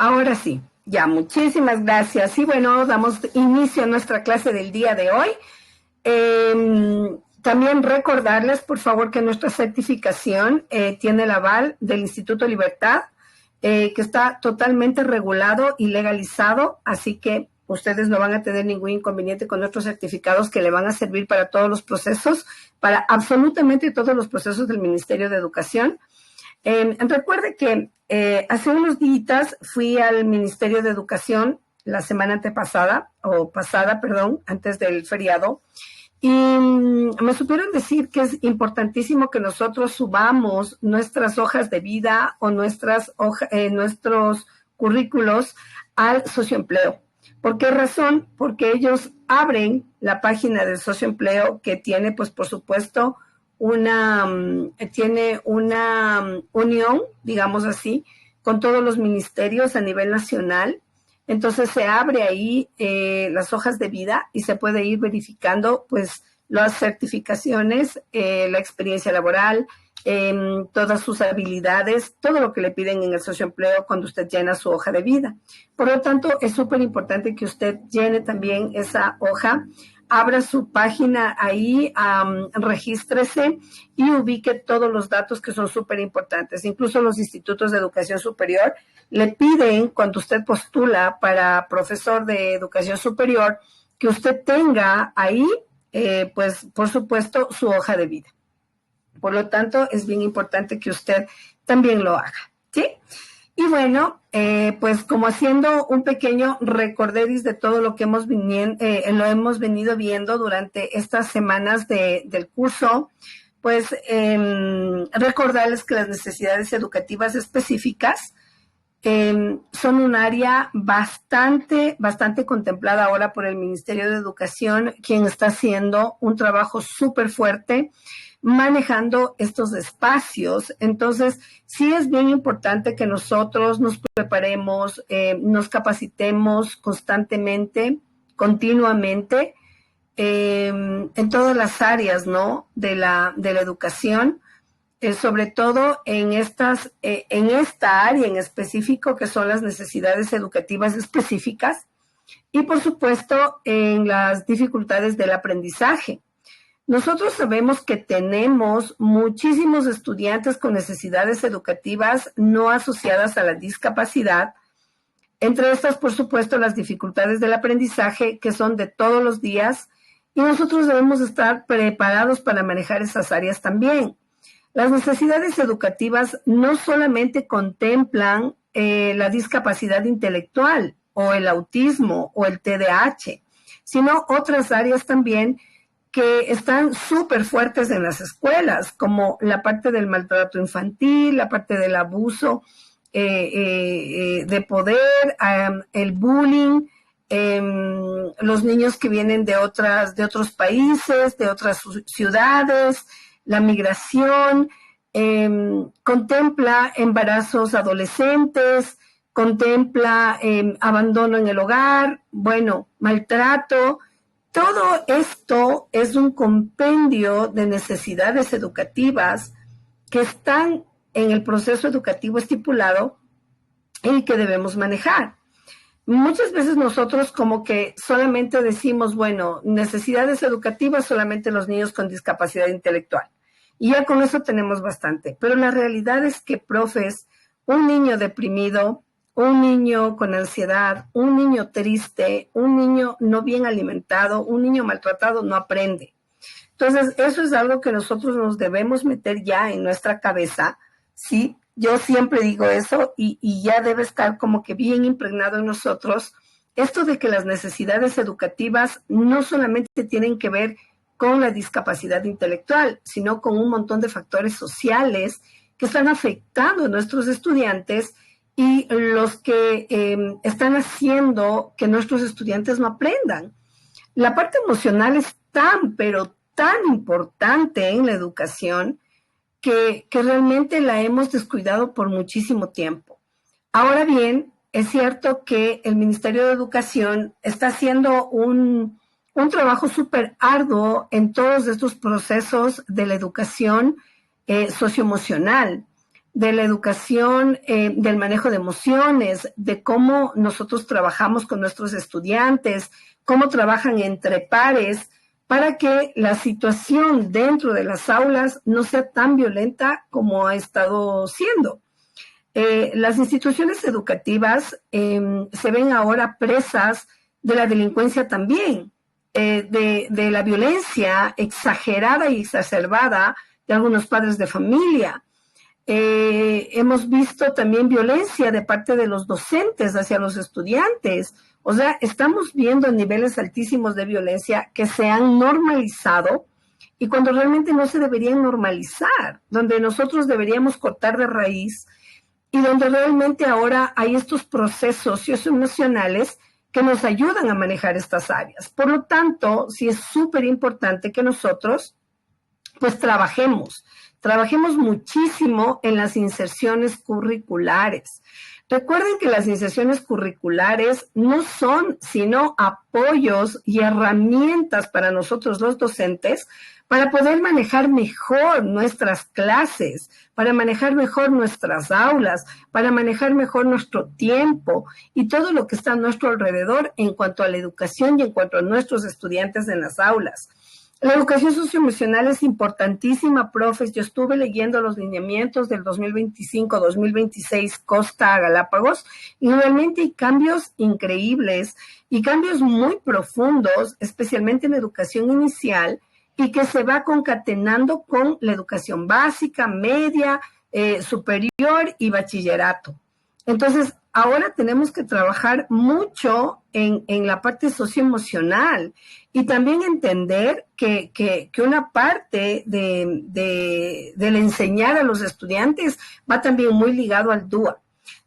Ahora sí, ya, muchísimas gracias. Y bueno, damos inicio a nuestra clase del día de hoy. También recordarles, por favor, que nuestra certificación tiene el aval del Instituto Libertad, que está totalmente regulado y legalizado, así que ustedes no van a tener ningún inconveniente con nuestros certificados que le van a servir para todos los procesos, para absolutamente todos los procesos del Ministerio de Educación. Recuerde que hace unos días fui al Ministerio de Educación la semana antepasada, antes del feriado, y me supieron decir que es importantísimo que nosotros subamos nuestras hojas de vida o nuestros currículos al socioempleo. ¿Por qué razón? Porque ellos abren la página del socioempleo que tiene, pues, por supuesto, tiene una unión, digamos así, con todos los ministerios a nivel nacional. Entonces se abre ahí las hojas de vida y se puede ir verificando pues las certificaciones, la experiencia laboral, todas sus habilidades, todo lo que le piden en el socioempleo cuando usted llena su hoja de vida. Por lo tanto, es súper importante que usted llene también esa hoja, abra su página ahí, regístrese y ubique todos los datos que son súper importantes. Incluso los institutos de educación superior le piden, cuando usted postula para profesor de educación superior, que usted tenga ahí, pues, por supuesto, su hoja de vida. Por lo tanto, es bien importante que usted también lo haga, ¿sí? Y bueno, pues como haciendo un pequeño recorderis de todo lo que hemos venido viendo durante estas semanas del curso, pues recordarles que las necesidades educativas específicas son un área bastante contemplada ahora por el Ministerio de Educación, quien está haciendo un trabajo súper fuerte manejando estos espacios. Entonces, sí es bien importante que nosotros nos preparemos, nos capacitemos constantemente, continuamente, en todas las áreas, ¿no?, de la educación, sobre todo en esta área en específico, que son las necesidades educativas específicas, y por supuesto en las dificultades del aprendizaje. Nosotros sabemos que tenemos muchísimos estudiantes con necesidades educativas no asociadas a la discapacidad, entre estas, por supuesto, las dificultades del aprendizaje, que son de todos los días, y nosotros debemos estar preparados para manejar esas áreas también. Las necesidades educativas no solamente contemplan la discapacidad intelectual o el autismo o el TDAH, sino otras áreas también que están súper fuertes en las escuelas, como la parte del maltrato infantil, la parte del abuso de poder, el bullying, los niños que vienen de otros países, de otras ciudades, la migración, contempla embarazos adolescentes, contempla abandono en el hogar, maltrato. Todo esto es un compendio de necesidades educativas que están en el proceso educativo estipulado y que debemos manejar. Muchas veces nosotros como que solamente decimos, necesidades educativas solamente los niños con discapacidad intelectual. Y ya con eso tenemos bastante. Pero la realidad es que, profes, un niño deprimido, un niño con ansiedad, un niño triste, un niño no bien alimentado, un niño maltratado no aprende. Entonces, eso es algo que nosotros nos debemos meter ya en nuestra cabeza, ¿sí? Yo siempre digo eso y ya debe estar como que bien impregnado en nosotros esto de que las necesidades educativas no solamente tienen que ver con la discapacidad intelectual, sino con un montón de factores sociales que están afectando a nuestros estudiantes y los que están haciendo que nuestros estudiantes no aprendan. La parte emocional es pero tan importante en la educación que realmente la hemos descuidado por muchísimo tiempo. Ahora bien, es cierto que el Ministerio de Educación está haciendo un trabajo súper arduo en todos estos procesos de la educación socioemocional. de la educación, del manejo de emociones, de cómo nosotros trabajamos con nuestros estudiantes, cómo trabajan entre pares, para que la situación dentro de las aulas no sea tan violenta como ha estado siendo. Las instituciones educativas se ven ahora presas de la delincuencia también, de la violencia exagerada y exacerbada de algunos padres de familia. Hemos visto también violencia de parte de los docentes hacia los estudiantes. O sea, estamos viendo niveles altísimos de violencia que se han normalizado y cuando realmente no se deberían normalizar, donde nosotros deberíamos cortar de raíz y donde realmente ahora hay estos procesos socioemocionales que nos ayudan a manejar estas áreas. Por lo tanto, sí es súper importante que nosotros pues trabajemos muchísimo en las inserciones curriculares. Recuerden que las inserciones curriculares no son sino apoyos y herramientas para nosotros los docentes para poder manejar mejor nuestras clases, para manejar mejor nuestras aulas, para manejar mejor nuestro tiempo y todo lo que está a nuestro alrededor en cuanto a la educación y en cuanto a nuestros estudiantes en las aulas. La educación socioemocional es importantísima, profes. Yo estuve leyendo los lineamientos del 2025-2026 Costa Galápagos y realmente hay cambios increíbles y cambios muy profundos, especialmente en educación inicial y que se va concatenando con la educación básica, media, superior y bachillerato. Entonces, ahora tenemos que trabajar mucho en la parte socioemocional y también entender que una parte del enseñar a los estudiantes va también muy ligado al DUA.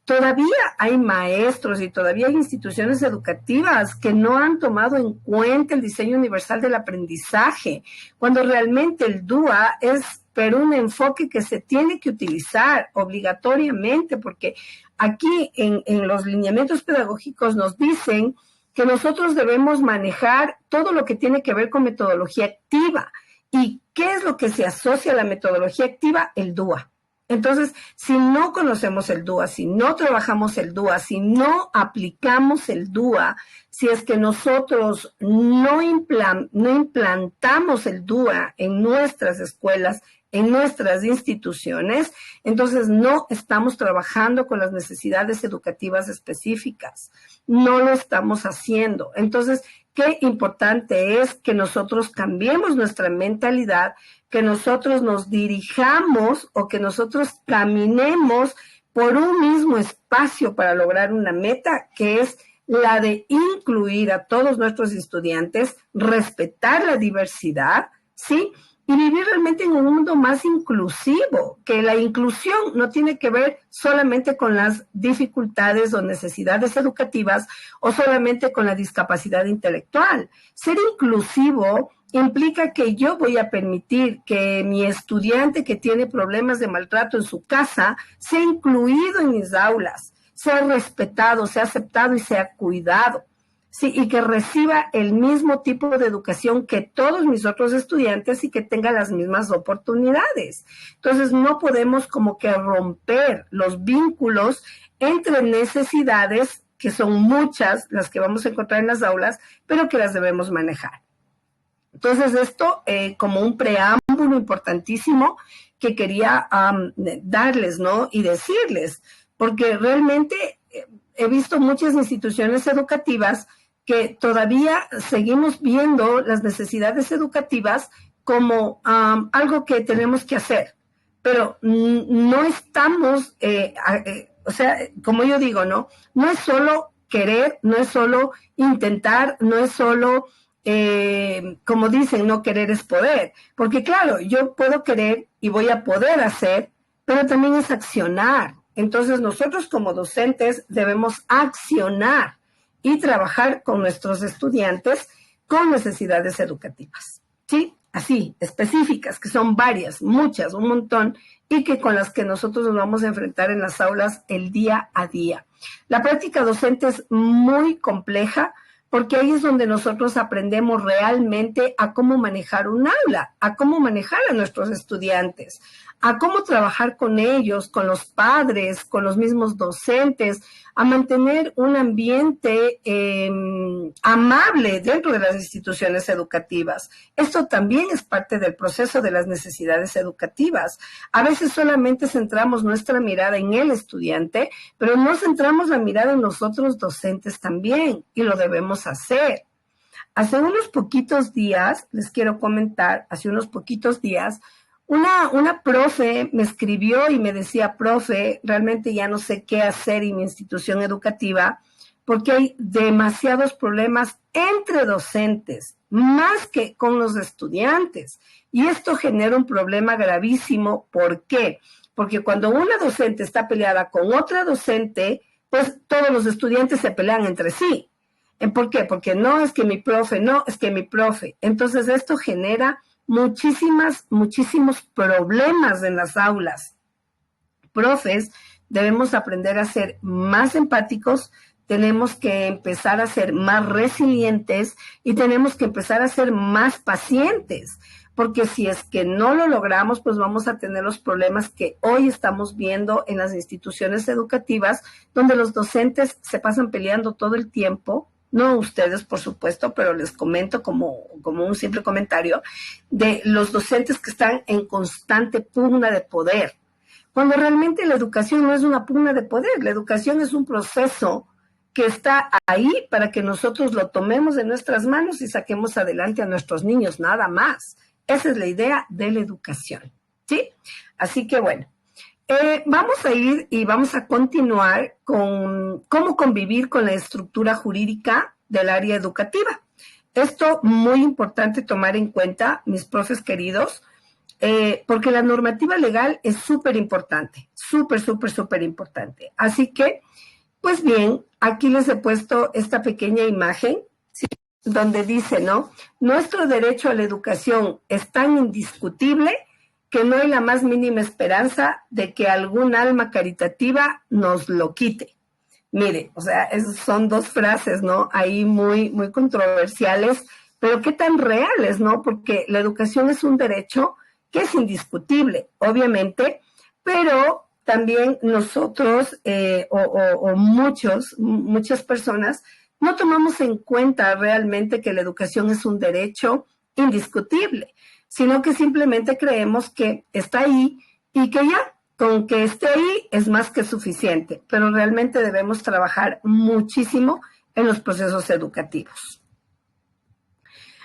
Todavía hay maestros y todavía hay instituciones educativas que no han tomado en cuenta el diseño universal del aprendizaje, cuando realmente el DUA es pero un enfoque que se tiene que utilizar obligatoriamente, porque aquí en los lineamientos pedagógicos nos dicen que nosotros debemos manejar todo lo que tiene que ver con metodología activa. ¿Y qué es lo que se asocia a la metodología activa? El DUA. Entonces, si no conocemos el DUA, si no trabajamos el DUA, si no aplicamos el DUA, si es que nosotros no implantamos el DUA en nuestras escuelas, en nuestras instituciones, entonces no estamos trabajando con las necesidades educativas específicas. No lo estamos haciendo. Entonces, qué importante es que nosotros cambiemos nuestra mentalidad, que nosotros nos dirijamos o que nosotros caminemos por un mismo espacio para lograr una meta, que es la de incluir a todos nuestros estudiantes, respetar la diversidad, ¿sí? Y vivir realmente en un mundo más inclusivo, que la inclusión no tiene que ver solamente con las dificultades o necesidades educativas o solamente con la discapacidad intelectual. Ser inclusivo implica que yo voy a permitir que mi estudiante que tiene problemas de maltrato en su casa sea incluido en mis aulas, sea respetado, sea aceptado y sea cuidado. Sí, y que reciba el mismo tipo de educación que todos mis otros estudiantes y que tenga las mismas oportunidades. Entonces, no podemos como que romper los vínculos entre necesidades, que son muchas las que vamos a encontrar en las aulas, pero que las debemos manejar. Entonces, esto como un preámbulo importantísimo que quería darles, ¿no? Y decirles, porque realmente he visto muchas instituciones educativas que todavía seguimos viendo las necesidades educativas como algo que tenemos que hacer, pero no estamos, o sea, como yo digo, ¿no? No es solo querer, no es solo intentar, no es solo, como dicen, no querer es poder, porque claro, yo puedo querer y voy a poder hacer, pero también es accionar. Entonces nosotros como docentes debemos accionar y trabajar con nuestros estudiantes con necesidades educativas, ¿sí? Así, específicas, que son varias, muchas, un montón, y que con las que nosotros nos vamos a enfrentar en las aulas el día a día. La práctica docente es muy compleja porque ahí es donde nosotros aprendemos realmente a cómo manejar un aula, a cómo manejar a nuestros estudiantes, a cómo trabajar con ellos, con los padres, con los mismos docentes, a mantener un ambiente amable dentro de las instituciones educativas. Esto también es parte del proceso de las necesidades educativas. A veces solamente centramos nuestra mirada en el estudiante, pero no centramos la mirada en nosotros docentes también, y lo debemos hacer. Hace unos poquitos días, les quiero comentar, hace unos poquitos días, una profe me escribió y me decía, profe, realmente ya no sé qué hacer en mi institución educativa porque hay demasiados problemas entre docentes, más que con los estudiantes. Y esto genera un problema gravísimo. ¿Por qué? Porque cuando una docente está peleada con otra docente, pues todos los estudiantes se pelean entre sí. ¿Por qué? Porque no es que mi profe, no es que mi profe. Entonces esto genera muchísimos problemas en las aulas. Profes, debemos aprender a ser más empáticos, tenemos que empezar a ser más resilientes y tenemos que empezar a ser más pacientes, porque si es que no lo logramos, pues vamos a tener los problemas que hoy estamos viendo en las instituciones educativas, donde los docentes se pasan peleando todo el tiempo. No ustedes, por supuesto, pero les comento como un simple comentario de los docentes que están en constante pugna de poder. Cuando realmente la educación no es una pugna de poder, la educación es un proceso que está ahí para que nosotros lo tomemos en nuestras manos y saquemos adelante a nuestros niños, nada más. Esa es la idea de la educación, ¿sí? Así que bueno. Vamos a ir y vamos a continuar con cómo convivir con la estructura jurídica del área educativa. Esto muy importante tomar en cuenta, mis profes queridos, porque la normativa legal es súper importante, súper importante. Así que, pues bien, aquí les he puesto esta pequeña imagen, ¿sí? Donde dice, ¿no? Nuestro derecho a la educación es tan indiscutible que no hay la más mínima esperanza de que algún alma caritativa nos lo quite. Mire, o sea, esas son dos frases, ¿no? Ahí muy controversiales, pero qué tan reales, ¿no? Porque la educación es un derecho que es indiscutible, obviamente, pero también nosotros muchas personas no tomamos en cuenta realmente que la educación es un derecho indiscutible, sino que simplemente creemos que está ahí y que ya, con que esté ahí es más que suficiente, pero realmente debemos trabajar muchísimo en los procesos educativos.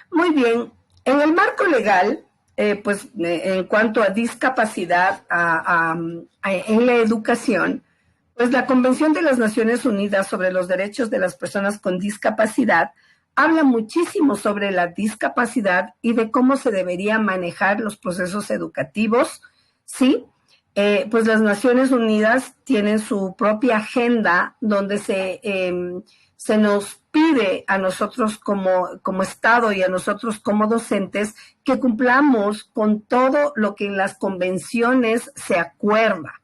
Muy bien, en el marco legal, en cuanto a discapacidad en la educación, pues la Convención de las Naciones Unidas sobre los Derechos de las Personas con Discapacidad habla muchísimo sobre la discapacidad y de cómo se deberían manejar los procesos educativos, ¿sí? Pues las Naciones Unidas tienen su propia agenda donde se nos pide a nosotros como Estado y a nosotros como docentes que cumplamos con todo lo que en las convenciones se acuerda.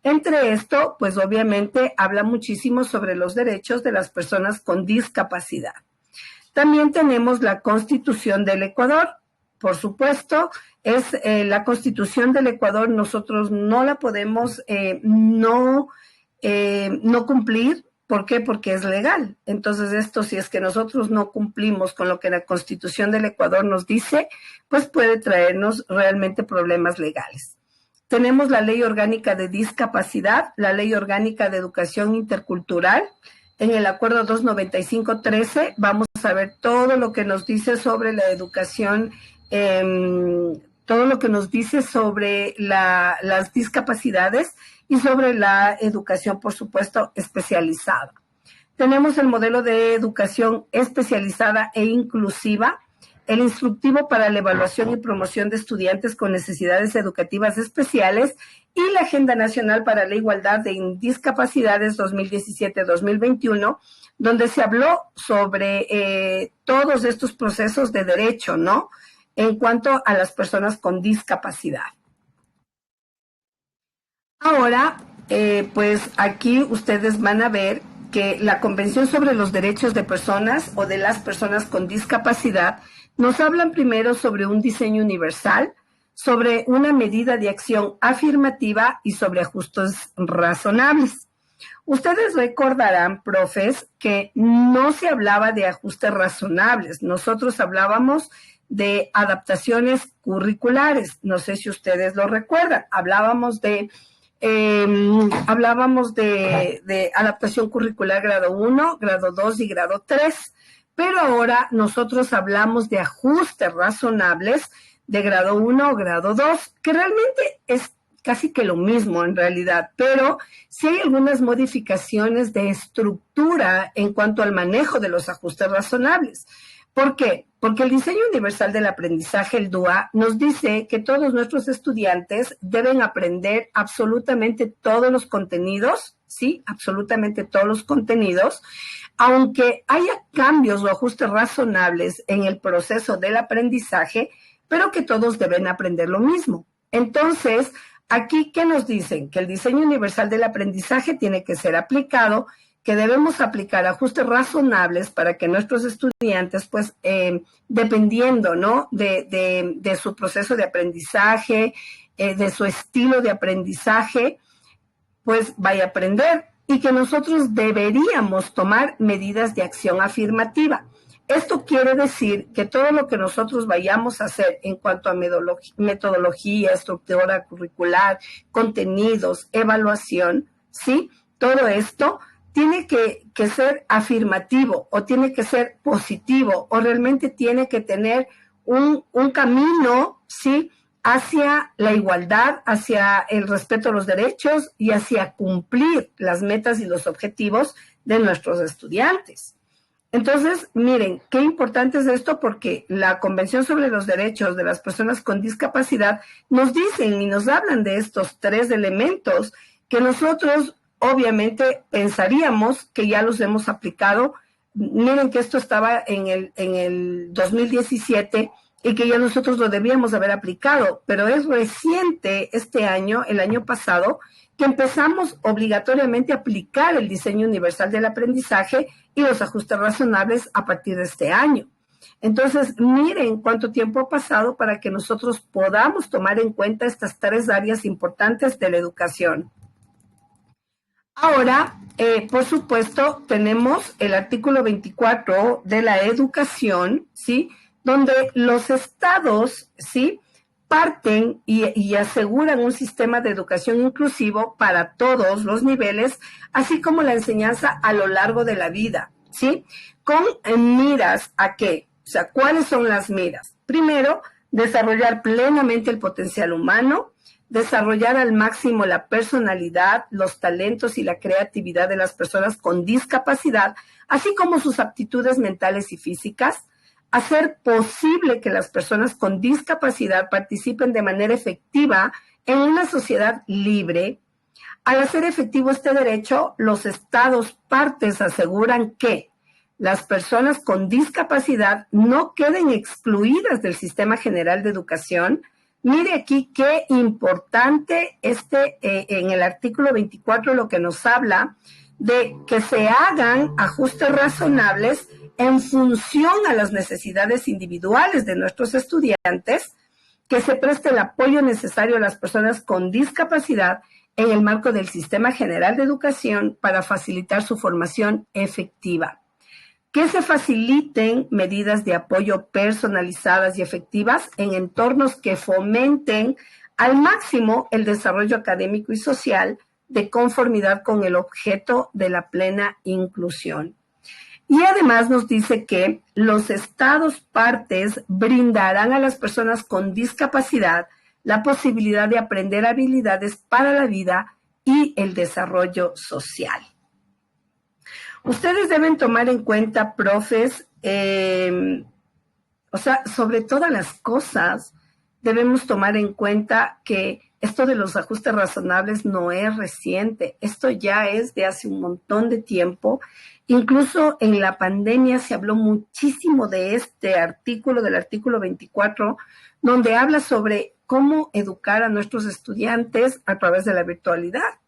Entre esto, pues obviamente habla muchísimo sobre los derechos de las personas con discapacidad. También tenemos la Constitución del Ecuador. Por supuesto, es la Constitución del Ecuador, nosotros no la podemos no cumplir. ¿Por qué? Porque es legal. Entonces, esto, si es que nosotros no cumplimos con lo que la Constitución del Ecuador nos dice, pues puede traernos realmente problemas legales. Tenemos la Ley Orgánica de Discapacidad, la Ley Orgánica de Educación Intercultural. En el Acuerdo 295-13 vamos a ver todo lo que nos dice sobre la educación, todo lo que nos dice sobre las discapacidades y sobre la educación, por supuesto, especializada. Tenemos el modelo de educación especializada e inclusiva, el instructivo para la evaluación y promoción de estudiantes con necesidades educativas especiales y la Agenda Nacional para la Igualdad de Discapacidades 2017-2021, donde se habló sobre todos estos procesos de derecho, ¿no? En cuanto a las personas con discapacidad. Ahora, pues aquí ustedes van a ver que la Convención sobre los Derechos de Personas o de las Personas con Discapacidad nos hablan primero sobre un diseño universal, sobre una medida de acción afirmativa y sobre ajustes razonables. Ustedes recordarán, profes, que no se hablaba de ajustes razonables. Nosotros hablábamos de adaptaciones curriculares. No sé si ustedes lo recuerdan. Hablábamos de adaptación curricular grado 1, grado 2 y grado 3. Pero ahora nosotros hablamos de ajustes razonables de grado 1 o grado 2, que realmente es casi que lo mismo en realidad, pero sí hay algunas modificaciones de estructura en cuanto al manejo de los ajustes razonables. ¿Por qué? Porque el diseño universal del aprendizaje, el DUA, nos dice que todos nuestros estudiantes deben aprender absolutamente todos los contenidos, ¿sí? Absolutamente todos los contenidos, aunque haya cambios o ajustes razonables en el proceso del aprendizaje, pero que todos deben aprender lo mismo. Entonces, aquí, ¿qué nos dicen? Que el diseño universal del aprendizaje tiene que ser aplicado, que debemos aplicar ajustes razonables para que nuestros estudiantes, pues, dependiendo, ¿no?, de su proceso de aprendizaje, de su estilo de aprendizaje, pues vaya a aprender y que nosotros deberíamos tomar medidas de acción afirmativa. Esto quiere decir que todo lo que nosotros vayamos a hacer en cuanto a metodología, estructura curricular, contenidos, evaluación, ¿sí? Todo esto tiene que ser afirmativo o tiene que ser positivo o realmente tiene que tener un camino, ¿sí?, hacia la igualdad, hacia el respeto a los derechos y hacia cumplir las metas y los objetivos de nuestros estudiantes. Entonces, miren, qué importante es esto porque la Convención sobre los Derechos de las Personas con Discapacidad nos dicen y nos hablan de estos tres elementos que nosotros obviamente pensaríamos que ya los hemos aplicado. Miren que esto estaba en el 2017 y que ya nosotros lo debíamos haber aplicado, pero es reciente este año, el año pasado, que empezamos obligatoriamente a aplicar el diseño universal del aprendizaje y los ajustes razonables a partir de este año. Entonces, miren cuánto tiempo ha pasado para que nosotros podamos tomar en cuenta estas tres áreas importantes de la educación. Ahora, por supuesto, tenemos el artículo 24 de la educación, ¿sí?, donde los estados, ¿sí?, parten y aseguran un sistema de educación inclusivo para todos los niveles, así como la enseñanza a lo largo de la vida, ¿sí? Con miras a qué, o sea, ¿cuáles son las miras? Primero, desarrollar plenamente el potencial humano, desarrollar al máximo la personalidad, los talentos y la creatividad de las personas con discapacidad, así como sus aptitudes mentales y físicas, hacer posible que las personas con discapacidad participen de manera efectiva en una sociedad libre. Al hacer efectivo este derecho, los estados partes aseguran que las personas con discapacidad no queden excluidas del sistema general de educación. Mire aquí qué importante en el artículo 24 lo que nos habla de que se hagan ajustes razonables en función a las necesidades individuales de nuestros estudiantes, que se preste el apoyo necesario a las personas con discapacidad en el marco del Sistema General de Educación para facilitar su formación efectiva. Que se faciliten medidas de apoyo personalizadas y efectivas en entornos que fomenten al máximo el desarrollo académico y social de conformidad con el objeto de la plena inclusión. Y además nos dice que los estados partes brindarán a las personas con discapacidad la posibilidad de aprender habilidades para la vida y el desarrollo social. Ustedes deben tomar en cuenta, profes, sobre todas las cosas, debemos tomar en cuenta que esto de los ajustes razonables no es reciente, esto ya es de hace un montón de tiempo. Incluso en la pandemia se habló muchísimo de este artículo, del artículo 24, donde habla sobre cómo educar a nuestros estudiantes a través de la virtualidad.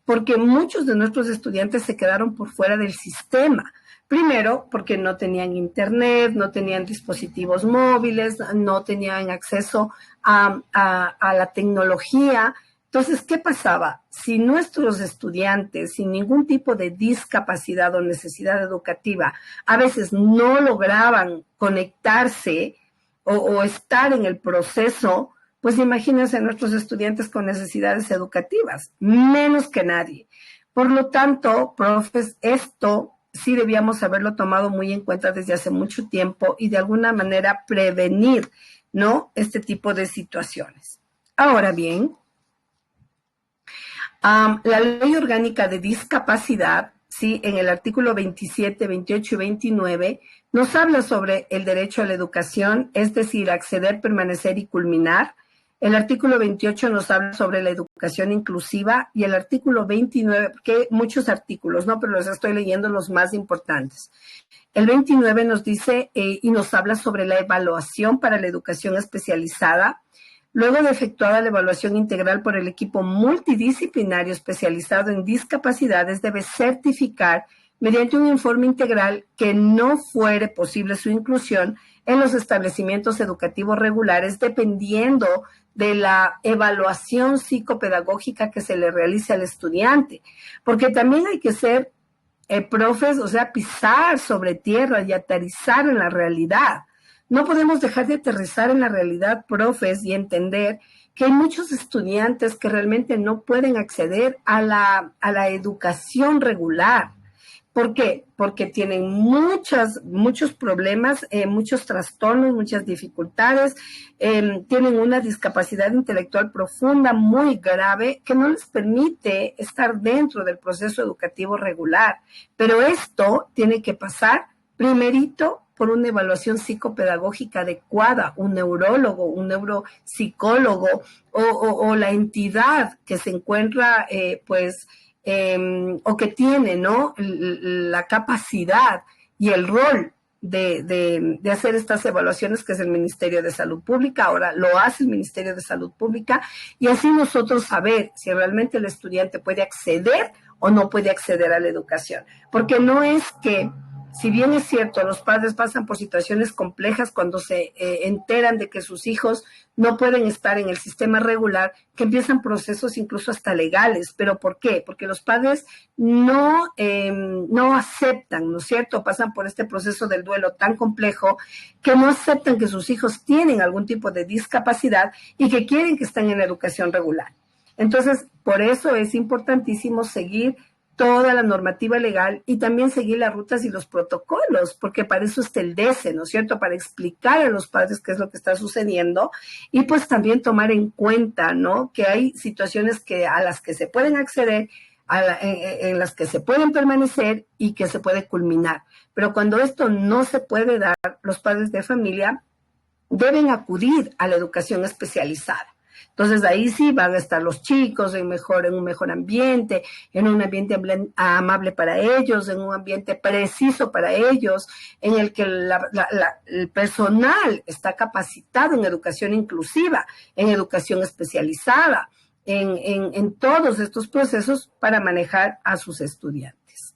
porque muchos de nuestros estudiantes se quedaron por fuera del sistema. Primero, porque no tenían internet, no tenían dispositivos móviles, no tenían acceso a la tecnología. Entonces, ¿qué pasaba? Si nuestros estudiantes, sin ningún tipo de discapacidad o necesidad educativa, a veces no lograban conectarse o estar en el proceso, pues imagínense nuestros estudiantes con necesidades educativas, menos que nadie. Por lo tanto, profes, esto sí debíamos haberlo tomado muy en cuenta desde hace mucho tiempo y de alguna manera prevenir, ¿no?, este tipo de situaciones. Ahora bien, la Ley Orgánica de Discapacidad, sí, en el artículo 27, 28 y 29, nos habla sobre el derecho a la educación, es decir, acceder, permanecer y culminar. El artículo 28 nos habla sobre la educación inclusiva y el artículo 29, porque hay muchos artículos, ¿no? Pero los estoy leyendo los más importantes. El 29 nos dice y nos habla sobre la evaluación para la educación especializada. Luego de efectuada la evaluación integral por el equipo multidisciplinario especializado en discapacidades, debe certificar mediante un informe integral que no fuere posible su inclusión en los establecimientos educativos regulares, dependiendo de la evaluación psicopedagógica que se le realice al estudiante. Porque también hay que ser profes, o sea, pisar sobre tierra y aterrizar en la realidad. No podemos dejar de aterrizar en la realidad, profes, y entender que hay muchos estudiantes que realmente no pueden acceder a la educación regular. ¿Por qué? Porque tienen muchos problemas, muchos trastornos, muchas dificultades, tienen una discapacidad intelectual profunda, muy grave, que no les permite estar dentro del proceso educativo regular. Pero esto tiene que pasar primerito por una evaluación psicopedagógica adecuada, un neurólogo, un neuropsicólogo o la entidad que se encuentra, o que tiene, ¿no?, la capacidad y el rol de hacer estas evaluaciones, que es el Ministerio de Salud Pública. Ahora lo hace el Ministerio de Salud Pública, y así nosotros saber si realmente el estudiante puede acceder o no puede acceder a la educación. Porque no es que, si bien es cierto, los padres pasan por situaciones complejas cuando se enteran de que sus hijos no pueden estar en el sistema regular, que empiezan procesos incluso hasta legales. ¿Pero por qué? Porque los padres no aceptan, ¿no es cierto? Pasan por este proceso del duelo tan complejo que no aceptan que sus hijos tienen algún tipo de discapacidad y que quieren que estén en la educación regular. Entonces, por eso es importantísimo seguir toda la normativa legal y también seguir las rutas y los protocolos, porque para eso está el DESE, ¿no es cierto?, para explicar a los padres qué es lo que está sucediendo y pues también tomar en cuenta, ¿no?, que hay situaciones a las que se pueden acceder, en las que se pueden permanecer y que se puede culminar. Pero cuando esto no se puede dar, los padres de familia deben acudir a la educación especializada. Entonces ahí sí van a estar los chicos en un mejor ambiente, en un ambiente amable para ellos, en un ambiente preciso para ellos, en el que el personal está capacitado en educación inclusiva, en educación especializada, en todos estos procesos para manejar a sus estudiantes.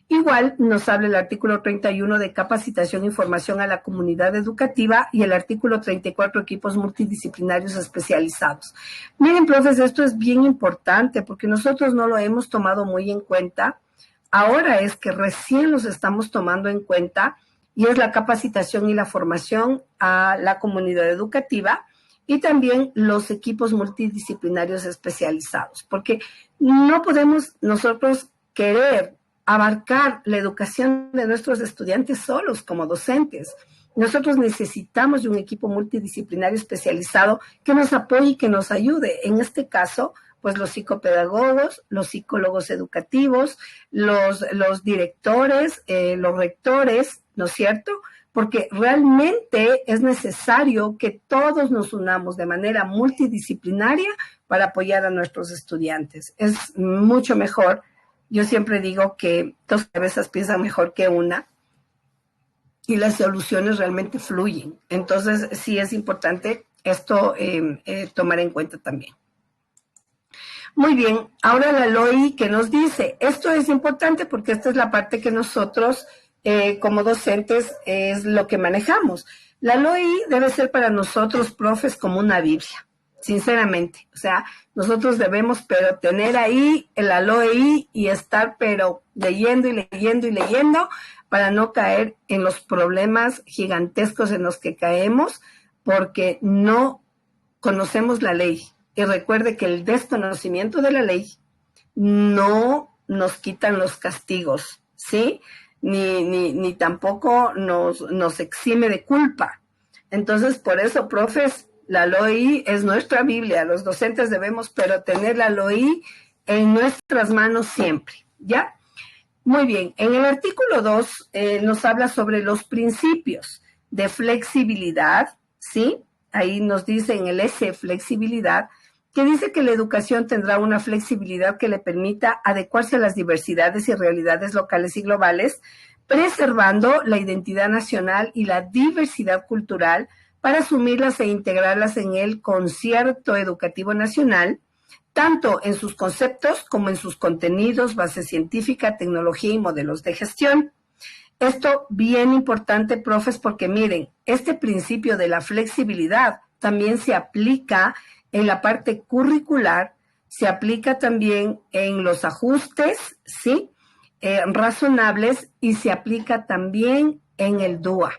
Igual nos habla el artículo 31 de capacitación e información a la comunidad educativa y el artículo 34 equipos multidisciplinarios especializados. Miren, profes, esto es bien importante porque nosotros no lo hemos tomado muy en cuenta. Ahora es que recién los estamos tomando en cuenta, y es la capacitación y la formación a la comunidad educativa y también los equipos multidisciplinarios especializados, porque no podemos nosotros querer abarcar la educación de nuestros estudiantes solos como docentes. Nosotros necesitamos de un equipo multidisciplinario especializado que nos apoye y que nos ayude. En este caso, pues los psicopedagogos, los psicólogos educativos, los directores, los rectores, ¿no es cierto?, porque realmente es necesario que todos nos unamos de manera multidisciplinaria para apoyar a nuestros estudiantes. Es mucho mejor. Yo siempre digo que dos cabezas piensan mejor que una y las soluciones realmente fluyen. Entonces, sí es importante esto tomar en cuenta también. Muy bien, ahora la LOI que nos dice, esto es importante porque esta es la parte que nosotros como docentes es lo que manejamos. La LOI debe ser para nosotros, profes, como una Biblia, sinceramente. O sea, nosotros debemos pero tener ahí la LOI y estar pero leyendo y leyendo y leyendo para no caer en los problemas gigantescos en los que caemos porque no conocemos la ley. Y recuerde que el desconocimiento de la ley no nos quitan los castigos, ¿sí? Ni tampoco nos exime de culpa. Entonces, por eso, profes, la LOI es nuestra Biblia. Los docentes debemos, pero tener la LOI en nuestras manos siempre, ¿ya? Muy bien. En el artículo 2 nos habla sobre los principios de flexibilidad, ¿sí? Ahí nos dice en el S, flexibilidad, que dice que la educación tendrá una flexibilidad que le permita adecuarse a las diversidades y realidades locales y globales, preservando la identidad nacional y la diversidad cultural para asumirlas e integrarlas en el concierto educativo nacional, tanto en sus conceptos como en sus contenidos, base científica, tecnología y modelos de gestión. Esto bien importante, profes, porque miren, este principio de la flexibilidad también se aplica en la parte curricular, se aplica también en los ajustes, ¿sí? Razonables y se aplica también en el DUA.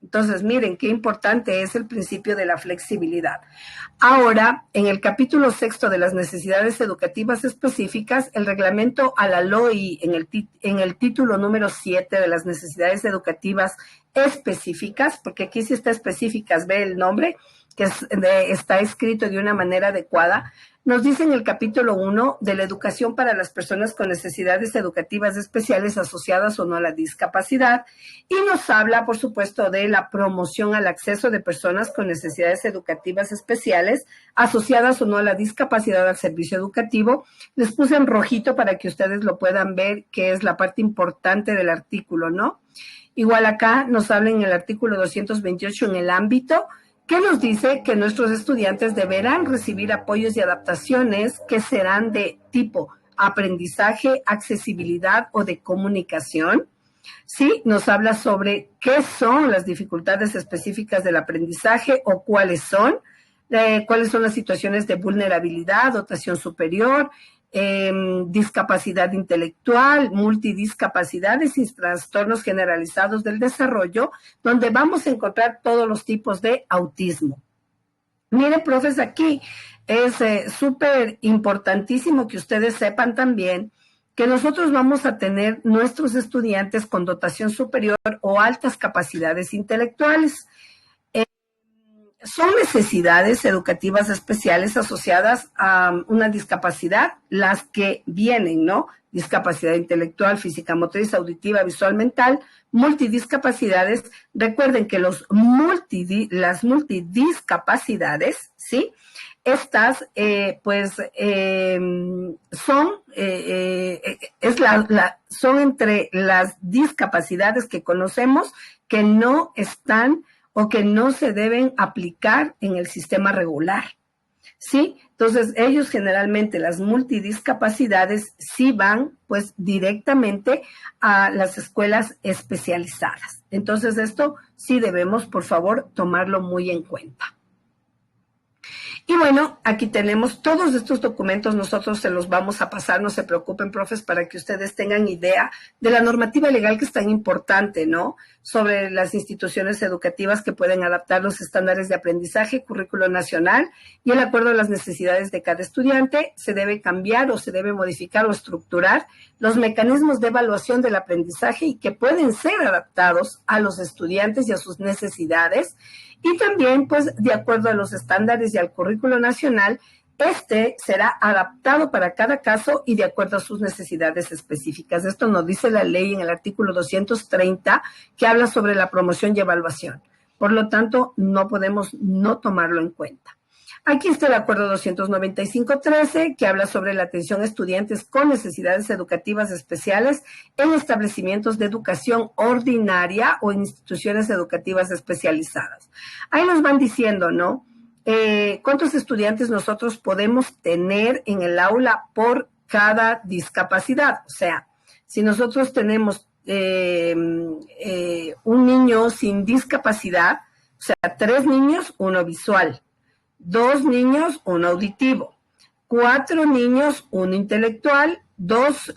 Entonces, miren qué importante es el principio de la flexibilidad. Ahora, en el capítulo 6 de las necesidades educativas específicas, el reglamento a la LOI en el título número 7 de las necesidades educativas específicas, porque aquí sí está específicas, ve el nombre, que está escrito de una manera adecuada, nos dice en el capítulo 1 de la educación para las personas con necesidades educativas especiales asociadas o no a la discapacidad y nos habla, por supuesto, de la promoción al acceso de personas con necesidades educativas especiales asociadas o no a la discapacidad al servicio educativo. Les puse en rojito para que ustedes lo puedan ver, que es la parte importante del artículo, ¿no? Igual acá nos habla en el artículo 228 en el ámbito que nos dice que nuestros estudiantes deberán recibir apoyos y adaptaciones que serán de tipo aprendizaje, accesibilidad o de comunicación. Sí, nos habla sobre qué son las dificultades específicas del aprendizaje o cuáles son las situaciones de vulnerabilidad, dotación superior, discapacidad intelectual, multidiscapacidades y trastornos generalizados del desarrollo, donde vamos a encontrar todos los tipos de autismo. Miren, profes, aquí es súper importantísimo que ustedes sepan también que nosotros vamos a tener nuestros estudiantes con dotación superior o altas capacidades intelectuales. Son necesidades educativas especiales asociadas a una discapacidad, las que vienen, ¿no? Discapacidad intelectual, física, motriz, auditiva, visual, mental, multidiscapacidades. Recuerden que las multidiscapacidades, ¿sí? Estas, son entre las discapacidades que conocemos que no están o que no se deben aplicar en el sistema regular, ¿sí? Entonces, ellos generalmente, las multidiscapacidades, sí van, pues, directamente a las escuelas especializadas. Entonces, esto sí debemos, por favor, tomarlo muy en cuenta. Y bueno, aquí tenemos todos estos documentos, nosotros se los vamos a pasar, no se preocupen, profes, para que ustedes tengan idea de la normativa legal que es tan importante, ¿no? Sobre las instituciones educativas que pueden adaptar los estándares de aprendizaje, currículo nacional y el acuerdo a las necesidades de cada estudiante, se debe cambiar o se debe modificar o estructurar los mecanismos de evaluación del aprendizaje y que pueden ser adaptados a los estudiantes y a sus necesidades. Y también, pues, de acuerdo a los estándares y al currículo nacional, este será adaptado para cada caso y de acuerdo a sus necesidades específicas. Esto nos dice la ley en el artículo 230, que habla sobre la promoción y evaluación. Por lo tanto, no podemos no tomarlo en cuenta. Aquí está el acuerdo 295-13, que habla sobre la atención a estudiantes con necesidades educativas especiales en establecimientos de educación ordinaria o en instituciones educativas especializadas. Ahí nos van diciendo, ¿no? cuántos estudiantes nosotros podemos tener en el aula por cada discapacidad. O sea, si nosotros tenemos un niño sin discapacidad, o sea, 3 niños, 1 visual, 2 niños, 1 auditivo, 4 niños, 1 intelectual, 2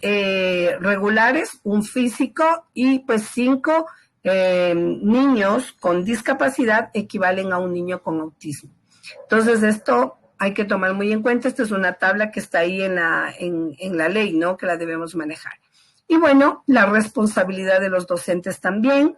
regulares, 1 físico y pues 5 niños con discapacidad equivalen a un niño con autismo. Entonces esto hay que tomar muy en cuenta. Esta es una tabla que está ahí en la ley, ¿no? Que la debemos manejar. Y bueno, la responsabilidad de los docentes también.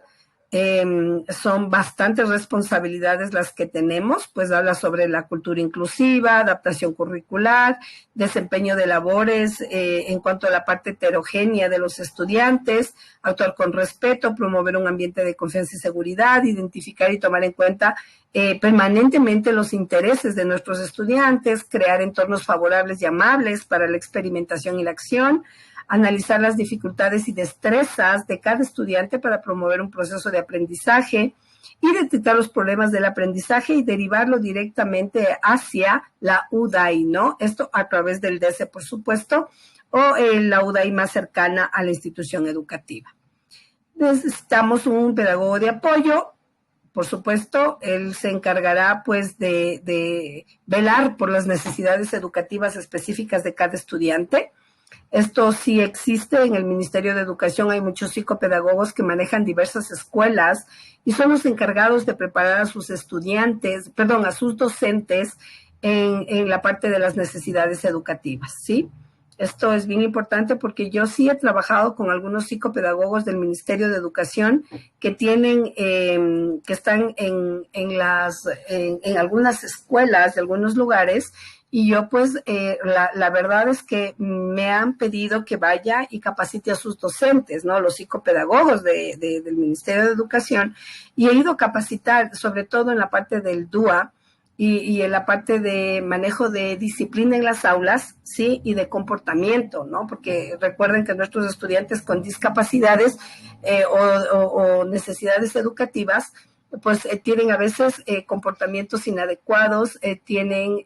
Son bastantes responsabilidades las que tenemos, pues habla sobre la cultura inclusiva, adaptación curricular, desempeño de labores en cuanto a la parte heterogénea de los estudiantes, actuar con respeto, promover un ambiente de confianza y seguridad, identificar y tomar en cuenta permanentemente los intereses de nuestros estudiantes, crear entornos favorables y amables para la experimentación y la acción, analizar las dificultades y destrezas de cada estudiante para promover un proceso de aprendizaje y detectar los problemas del aprendizaje y derivarlo directamente hacia la UDAI, ¿no? Esto a través del DESE, por supuesto, o la UDAI más cercana a la institución educativa. Necesitamos un pedagogo de apoyo. Por supuesto, él se encargará pues de velar por las necesidades educativas específicas de cada estudiante. Esto sí existe en el Ministerio de Educación. Hay muchos psicopedagogos que manejan diversas escuelas y son los encargados de preparar a sus estudiantes, a sus docentes en la parte de las necesidades educativas, ¿sí? Esto es bien importante porque yo sí he trabajado con algunos psicopedagogos del Ministerio de Educación que tienen, que están en algunas escuelas de algunos lugares. Y yo pues la verdad es que me han pedido que vaya y capacite a sus docentes, ¿no? Los psicopedagogos del Ministerio de Educación. Y he ido a capacitar, sobre todo en la parte del DUA y en la parte de manejo de disciplina en las aulas, ¿sí? Y de comportamiento, ¿no? Porque recuerden que nuestros estudiantes con discapacidades o necesidades educativas pues tienen a veces comportamientos inadecuados, tienen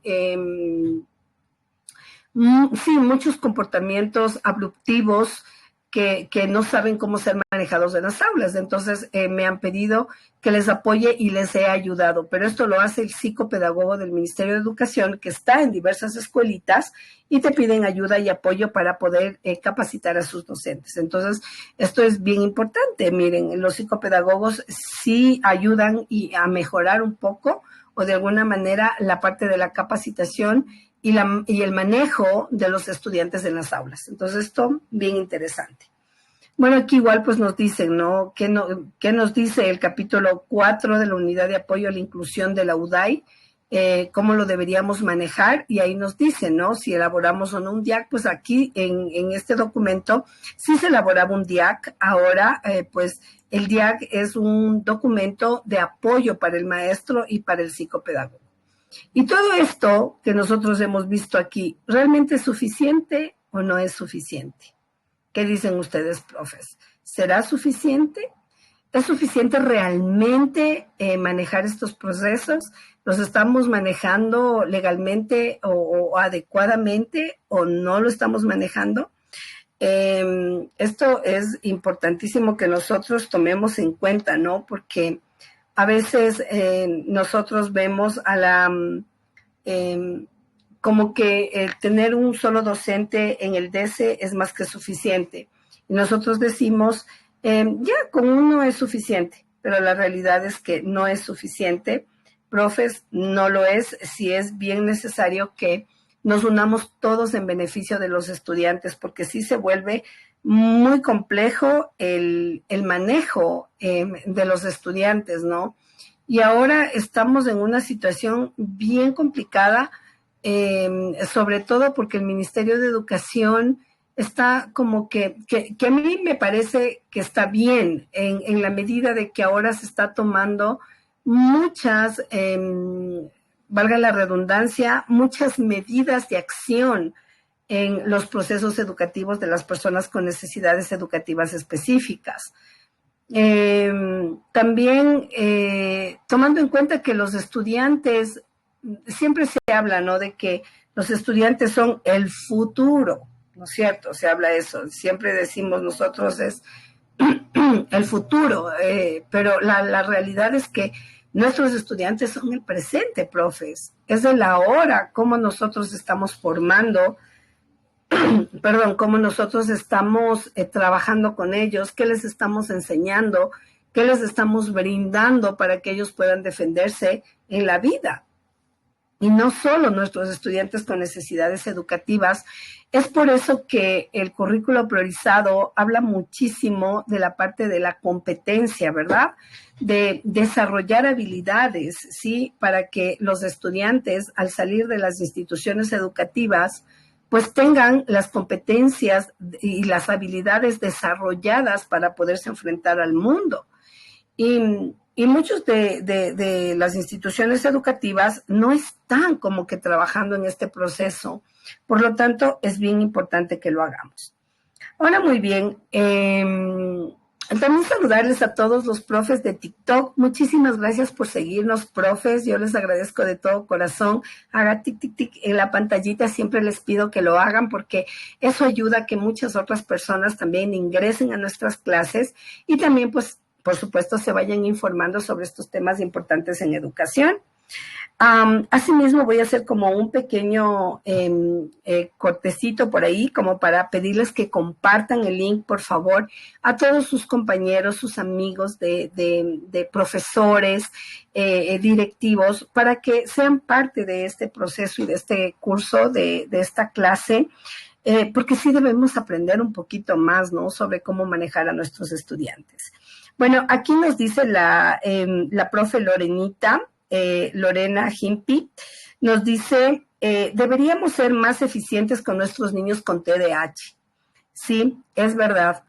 sí, muchos comportamientos abruptivos que no saben cómo ser manejados en las aulas. Entonces me han pedido que les apoye y les he ayudado, pero esto lo hace el psicopedagogo del Ministerio de Educación, que está en diversas escuelitas y te piden ayuda y apoyo para poder capacitar a sus docentes. Entonces, esto es bien importante. Miren, los psicopedagogos sí ayudan a mejorar un poco o de alguna manera la parte de la capacitación y el manejo de los estudiantes en las aulas. Entonces, esto bien interesante. Bueno, aquí igual pues nos dicen, ¿no? ¿Qué nos dice el capítulo 4 de la unidad de apoyo a la inclusión de la UDAI? Cómo lo deberíamos manejar, y ahí nos dicen, ¿no? Si elaboramos o no un DIAC. Pues aquí en este documento sí se elaboraba un DIAC. Ahora, pues el DIAC es un documento de apoyo para el maestro y para el psicopedagogo. Y todo esto que nosotros hemos visto aquí, ¿realmente es suficiente o no es suficiente? ¿Qué dicen ustedes, profes? ¿Será suficiente? ¿Es suficiente realmente manejar estos procesos? ¿Los estamos manejando legalmente o adecuadamente o no lo estamos manejando? Esto es importantísimo que nosotros tomemos en cuenta, ¿no? Porque a veces nosotros vemos como que tener un solo docente en el DESE es más que suficiente. Y nosotros decimos, ya con uno es suficiente, pero la realidad es que no es suficiente. Profes, no lo es. Sí es bien necesario que nos unamos todos en beneficio de los estudiantes, porque sí se vuelve muy complejo el manejo de los estudiantes, ¿no? Y ahora estamos en una situación bien complicada, sobre todo porque el Ministerio de Educación está como que a mí me parece que está bien en la medida de que ahora se está tomando muchas, valga la redundancia, muchas medidas de acción en los procesos educativos de las personas con necesidades educativas específicas. También tomando en cuenta que los estudiantes siempre se habla, ¿no?, de que los estudiantes son el futuro, ¿no es cierto? Se habla de eso, siempre decimos nosotros es el futuro, pero la realidad es que nuestros estudiantes son el presente, profes, es el ahora, cómo nosotros estamos formando, perdón, cómo nosotros estamos trabajando con ellos, qué les estamos enseñando, qué les estamos brindando para que ellos puedan defenderse en la vida. Y no solo nuestros estudiantes con necesidades educativas. Es por eso que el currículo priorizado habla muchísimo de la parte de la competencia, ¿verdad? De desarrollar habilidades, ¿sí? Para que los estudiantes, al salir de las instituciones educativas, pues tengan las competencias y las habilidades desarrolladas para poderse enfrentar al mundo. Y muchos de las instituciones educativas no están como que trabajando en este proceso. Por lo tanto, es bien importante que lo hagamos. Ahora, muy bien. También saludarles a todos los profes de TikTok. Muchísimas gracias por seguirnos, profes. Yo les agradezco de todo corazón. Haga tic, tic, tic en la pantallita. Siempre les pido que lo hagan porque eso ayuda a que muchas otras personas también ingresen a nuestras clases y también, pues, por supuesto, se vayan informando sobre estos temas importantes en educación. Asimismo, voy a hacer como un pequeño cortecito por ahí, como para pedirles que compartan el link, por favor, a todos sus compañeros, sus amigos de profesores, directivos, para que sean parte de este proceso y de este curso, de esta clase, porque sí debemos aprender un poquito más, ¿no?, sobre cómo manejar a nuestros estudiantes. Bueno, aquí nos dice la profe Lorenita, Lorena Jimpi, nos dice, deberíamos ser más eficientes con nuestros niños con TDAH. Sí, es verdad.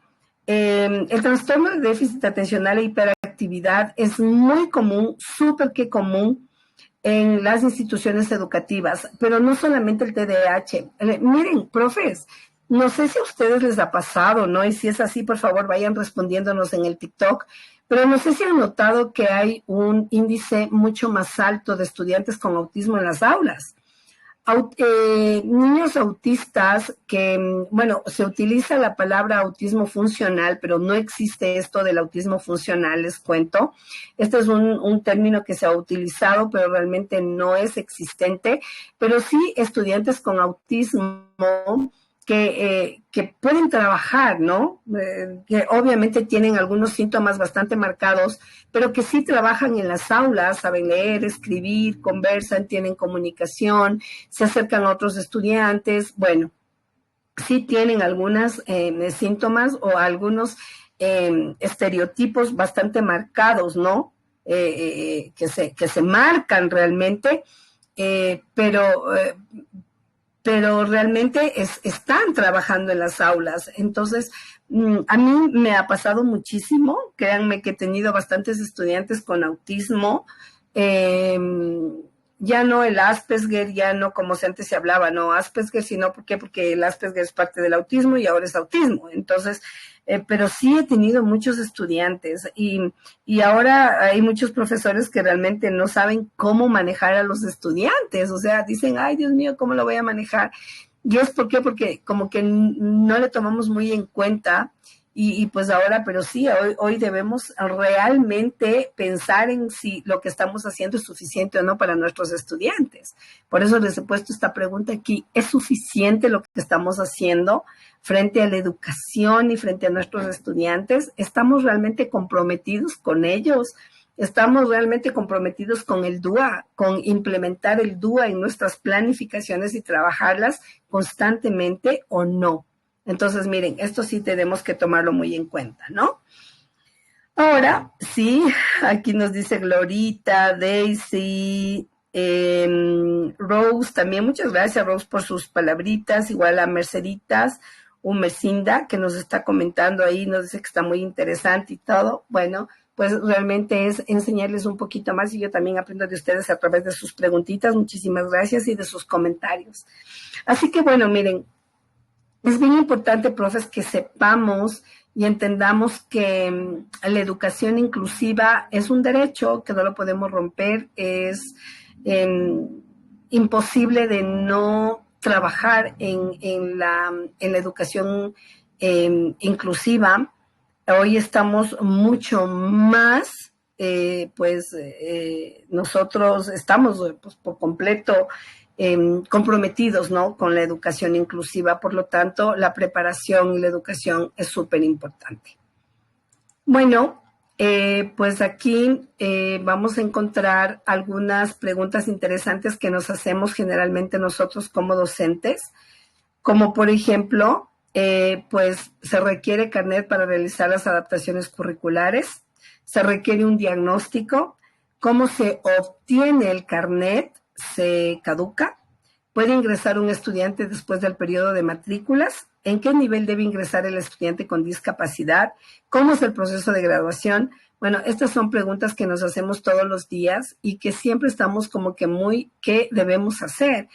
El trastorno de déficit atencional e hiperactividad es muy común, súper que común en las instituciones educativas, pero no solamente el TDAH. Miren, profes, no sé si a ustedes les ha pasado, ¿no? Y si es así, por favor, vayan respondiéndonos en el TikTok. Pero no sé si han notado que hay un índice mucho más alto de estudiantes con autismo en las aulas. Niños autistas que, bueno, se utiliza la palabra autismo funcional, pero no existe esto del autismo funcional, les cuento. Este es un término que se ha utilizado, pero realmente no es existente. Pero sí estudiantes con autismo que pueden trabajar, ¿no? Que obviamente tienen algunos síntomas bastante marcados, pero que sí trabajan en las aulas, saben leer, escribir, conversan, tienen comunicación, se acercan a otros estudiantes, bueno, sí tienen algunos síntomas o algunos estereotipos bastante marcados, ¿no? Que se marcan realmente, pero realmente están trabajando en las aulas. Entonces, a mí me ha pasado muchísimo, créanme que he tenido bastantes estudiantes con autismo, ya no el Asperger, ya no como antes se hablaba, no Asperger, sino ¿por qué? Porque el Asperger es parte del autismo y ahora es autismo. Entonces, pero sí he tenido muchos estudiantes y ahora hay muchos profesores que realmente no saben cómo manejar a los estudiantes. O sea, dicen, ay, Dios mío, ¿cómo lo voy a manejar? ¿Y es por qué? Porque como que no le tomamos muy en cuenta y pues ahora, pero sí, hoy debemos realmente pensar en si lo que estamos haciendo es suficiente o no para nuestros estudiantes. Por eso les he puesto esta pregunta aquí, ¿es suficiente lo que estamos haciendo frente a la educación y frente a nuestros estudiantes? ¿Estamos realmente comprometidos con ellos? ¿Estamos realmente comprometidos con el DUA, con implementar el DUA en nuestras planificaciones y trabajarlas constantemente o no? Entonces, miren, esto sí tenemos que tomarlo muy en cuenta, ¿no? Ahora, sí, aquí nos dice Glorita, Daisy, Rose, también muchas gracias, Rose, por sus palabritas, igual a Merceditas, Mercinda, que nos está comentando ahí, nos dice que está muy interesante y todo. Bueno, pues realmente es enseñarles un poquito más y yo también aprendo de ustedes a través de sus preguntitas. Muchísimas gracias y de sus comentarios. Así que bueno, miren, es bien importante, profes, que sepamos y entendamos que la educación inclusiva es un derecho que no lo podemos romper, es imposible de no trabajar en la educación inclusiva. Hoy estamos mucho más, nosotros estamos pues, por completo comprometidos, ¿no?, con la educación inclusiva. Por lo tanto, la preparación y la educación es súper importante. Bueno, pues aquí vamos a encontrar algunas preguntas interesantes que nos hacemos generalmente nosotros como docentes, como por ejemplo, pues se requiere carnet para realizar las adaptaciones curriculares, se requiere un diagnóstico, cómo se obtiene el carnet, se caduca, puede ingresar un estudiante después del periodo de matrículas, en qué nivel debe ingresar el estudiante con discapacidad, cómo es el proceso de graduación. Bueno, estas son preguntas que nos hacemos todos los días y que siempre estamos como que ¿qué debemos hacer?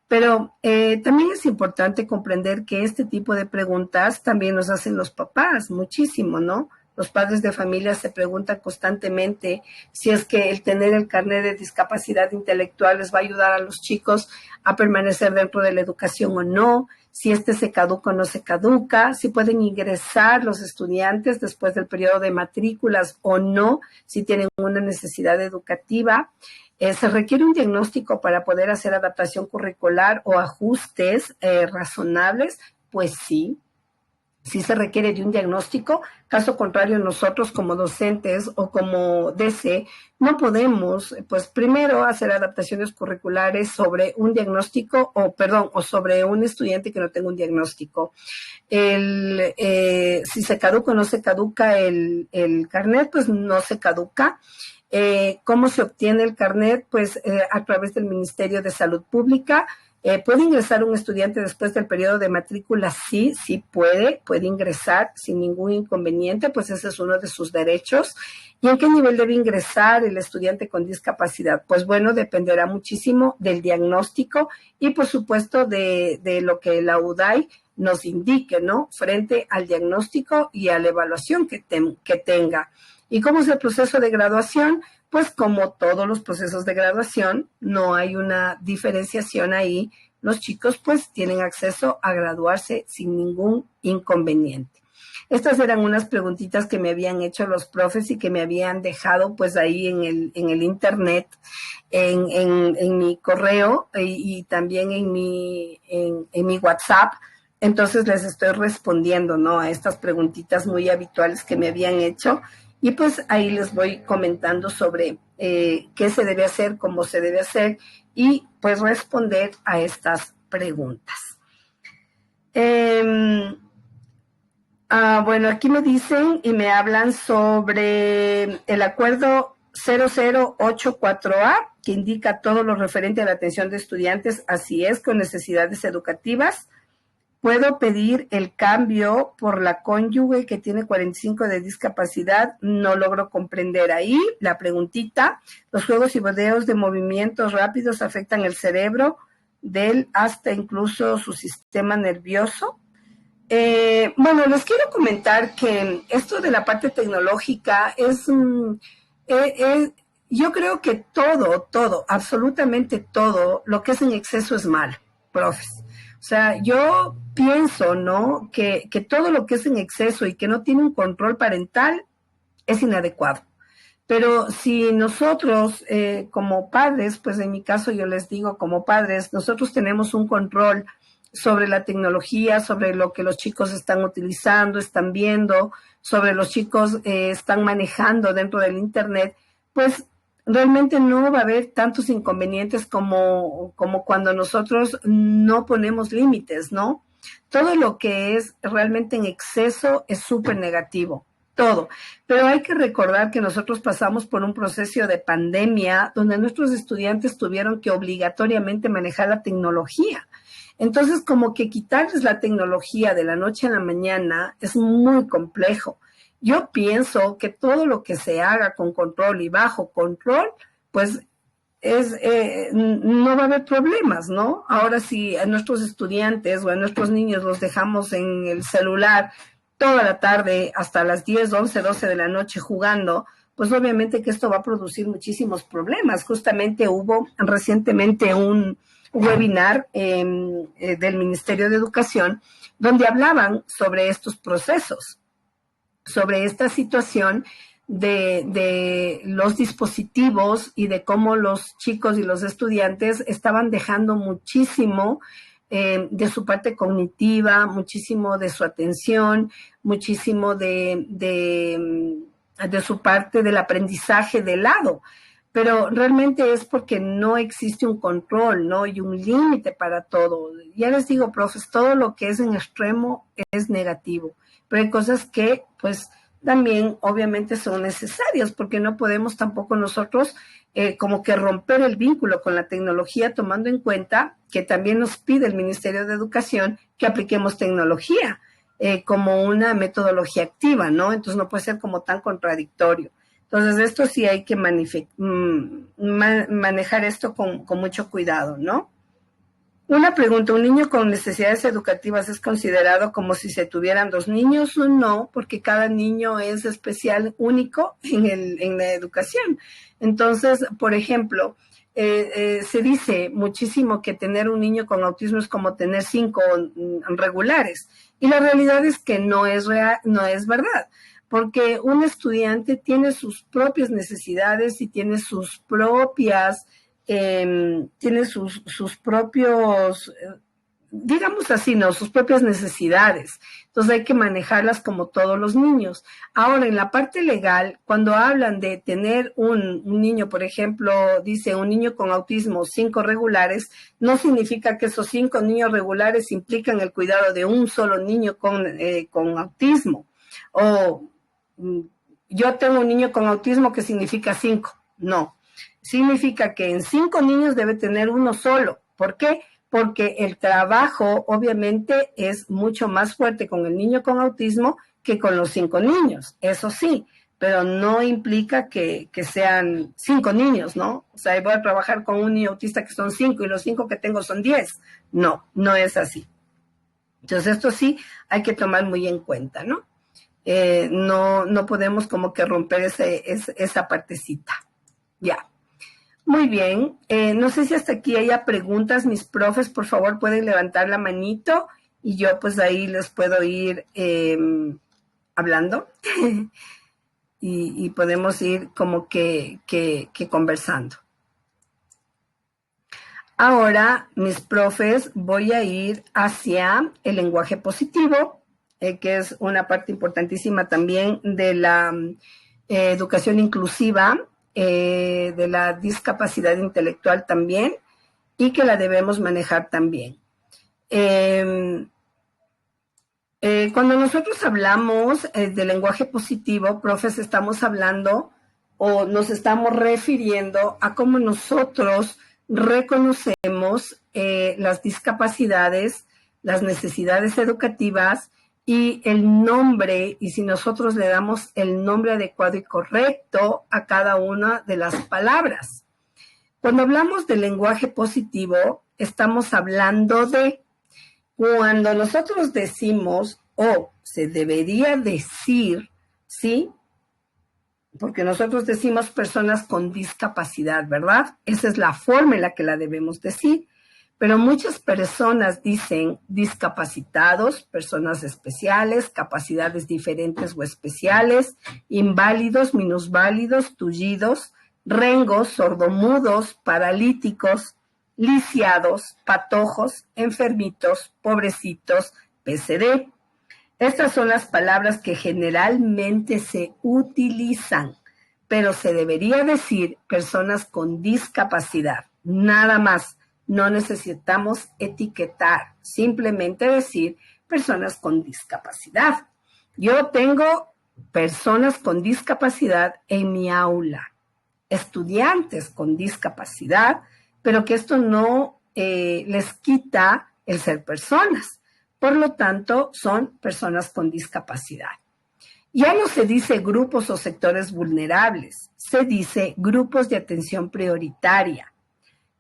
Pero también es importante comprender que este tipo de preguntas también nos hacen los papás muchísimo, ¿no? Los padres de familia se preguntan constantemente si es que el tener el carnet de discapacidad intelectual les va a ayudar a los chicos a permanecer dentro de la educación o no, si este se caduca o no se caduca, si pueden ingresar los estudiantes después del periodo de matrículas o no, si tienen una necesidad educativa. ¿Se requiere un diagnóstico para poder hacer adaptación curricular o ajustes razonables? Pues sí. Sí se requiere de un diagnóstico, caso contrario nosotros como docentes o como DC no podemos, pues primero hacer adaptaciones curriculares sobre un diagnóstico o sobre un estudiante que no tenga un diagnóstico. Si se caduca o no se caduca el carnet, pues no se caduca. ¿Cómo se obtiene el carnet? Pues a través del Ministerio de Salud Pública. ¿Puede ingresar un estudiante después del periodo de matrícula? Sí puede ingresar sin ningún inconveniente, pues ese es uno de sus derechos. ¿Y en qué nivel debe ingresar el estudiante con discapacidad? Pues bueno, dependerá muchísimo del diagnóstico y por supuesto de lo que la UDAI nos indique, ¿no?, frente al diagnóstico y a la evaluación que tenga. ¿Y cómo es el proceso de graduación? Pues como todos los procesos de graduación, no hay una diferenciación ahí. Los chicos pues tienen acceso a graduarse sin ningún inconveniente. Estas eran unas preguntitas que me habían hecho los profes y que me habían dejado pues ahí en el internet, en mi correo y también en mi WhatsApp. Entonces les estoy respondiendo, ¿no?, a estas preguntitas muy habituales que me habían hecho. Y pues ahí les voy comentando sobre qué se debe hacer, cómo se debe hacer y pues responder a estas preguntas. Bueno, aquí me dicen y me hablan sobre el acuerdo 0084A, que indica todo lo referente a la atención de estudiantes, así es, con necesidades educativas. ¿Puedo pedir el cambio por la cónyuge que tiene 45 de discapacidad? No logro comprender ahí la preguntita. Los juegos y videos de movimientos rápidos afectan el cerebro hasta incluso su sistema nervioso. Bueno, les quiero comentar que esto de la parte tecnológica yo creo que todo, absolutamente todo, lo que es en exceso es malo, profes. O sea, yo pienso, ¿no?, que todo lo que es en exceso y que no tiene un control parental es inadecuado. Pero si nosotros como padres, pues en mi caso yo les digo como padres, nosotros tenemos un control sobre la tecnología, sobre lo que los chicos están utilizando, están viendo, sobre los chicos están manejando dentro del Internet, pues realmente no va a haber tantos inconvenientes como cuando nosotros no ponemos límites, ¿no? Todo lo que es realmente en exceso es súper negativo, todo. Pero hay que recordar que nosotros pasamos por un proceso de pandemia donde nuestros estudiantes tuvieron que obligatoriamente manejar la tecnología. Entonces, como que quitarles la tecnología de la noche a la mañana es muy complejo. Yo pienso que todo lo que se haga con control y bajo control, pues no va a haber problemas, ¿no? Ahora si a nuestros estudiantes o a nuestros niños los dejamos en el celular toda la tarde hasta las 10, 11, 12 de la noche jugando, pues obviamente que esto va a producir muchísimos problemas. Justamente hubo recientemente un webinar del Ministerio de Educación donde hablaban sobre estos procesos, sobre esta situación de los dispositivos y de cómo los chicos y los estudiantes estaban dejando muchísimo de su parte cognitiva, muchísimo de su atención, muchísimo de su parte del aprendizaje de lado. Pero realmente es porque no existe un control, ¿no? Y un límite para todo. Ya les digo, profes, todo lo que es en extremo es negativo. Pero hay cosas que, pues, también obviamente son necesarias, porque no podemos tampoco nosotros como que romper el vínculo con la tecnología, tomando en cuenta que también nos pide el Ministerio de Educación que apliquemos tecnología como una metodología activa, ¿no? Entonces no puede ser como tan contradictorio. Entonces esto sí hay que manejar esto con mucho cuidado, ¿no? Una pregunta, ¿un niño con necesidades educativas es considerado como si se tuvieran dos niños? No, porque cada niño es especial, único en la educación. Entonces, por ejemplo, se dice muchísimo que tener un niño con autismo es como tener 5 regulares. Y la realidad es que no es verdad, porque un estudiante tiene sus propias necesidades y tiene sus propias tiene sus propios, digamos así, ¿no? Sus propias necesidades. Entonces hay que manejarlas como todos los niños. Ahora, en la parte legal, cuando hablan de tener un niño, por ejemplo, dice un niño con autismo, 5 regulares, no significa que esos 5 niños regulares implican el cuidado de un solo niño con autismo. O yo tengo un niño con autismo que significa 5. No. Significa que en 5 niños debe tener uno solo. ¿Por qué? Porque el trabajo obviamente es mucho más fuerte con el niño con autismo que con los 5 niños, eso sí, pero no implica que sean 5 niños, ¿no? O sea, voy a trabajar con un niño autista que son 5 y los 5 que tengo son 10. No, no es así. Entonces esto sí hay que tomar muy en cuenta, ¿no? No podemos como que romper esa partecita. Ya. Muy bien. No sé si hasta aquí haya preguntas. Mis profes, por favor, pueden levantar la manito y yo pues ahí les puedo ir hablando y podemos ir como que conversando. Ahora, mis profes, voy a ir hacia el lenguaje positivo, que es una parte importantísima también de la educación inclusiva, de la discapacidad intelectual también, y que la debemos manejar también. Cuando nosotros hablamos de lenguaje positivo, profes, estamos hablando o nos estamos refiriendo a cómo nosotros reconocemos las discapacidades, las necesidades educativas y el nombre, y si nosotros le damos el nombre adecuado y correcto a cada una de las palabras. Cuando hablamos de lenguaje positivo, estamos hablando de cuando nosotros decimos, o se debería decir, ¿sí? Porque nosotros decimos personas con discapacidad, ¿verdad? Esa es la forma en la que la debemos decir. Pero muchas personas dicen discapacitados, personas especiales, capacidades diferentes o especiales, inválidos, minusválidos, tullidos, rengos, sordomudos, paralíticos, lisiados, patojos, enfermitos, pobrecitos, PCD. Estas son las palabras que generalmente se utilizan, pero se debería decir personas con discapacidad, nada más. No necesitamos etiquetar, simplemente decir personas con discapacidad. Yo tengo personas con discapacidad en mi aula, estudiantes con discapacidad, pero que esto no les quita el ser personas. Por lo tanto, son personas con discapacidad. Ya no se dice grupos o sectores vulnerables, se dice grupos de atención prioritaria.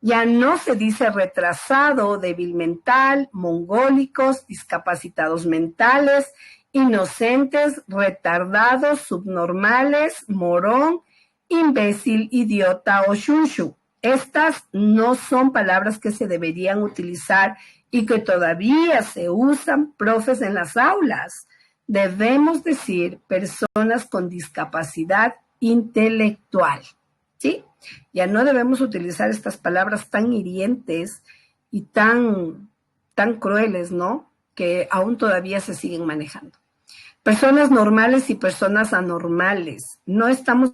Ya no se dice retrasado, débil mental, mongólicos, discapacitados mentales inocentes, retardados, subnormales, morón, imbécil, idiota o chuchu. Estas no son palabras que se deberían utilizar y que todavía se usan, profes, en las aulas. Debemos decir personas con discapacidad intelectual, ¿sí? Ya no debemos utilizar estas palabras tan hirientes y tan crueles, ¿no? Que aún todavía se siguen manejando. Personas normales y personas anormales. No estamos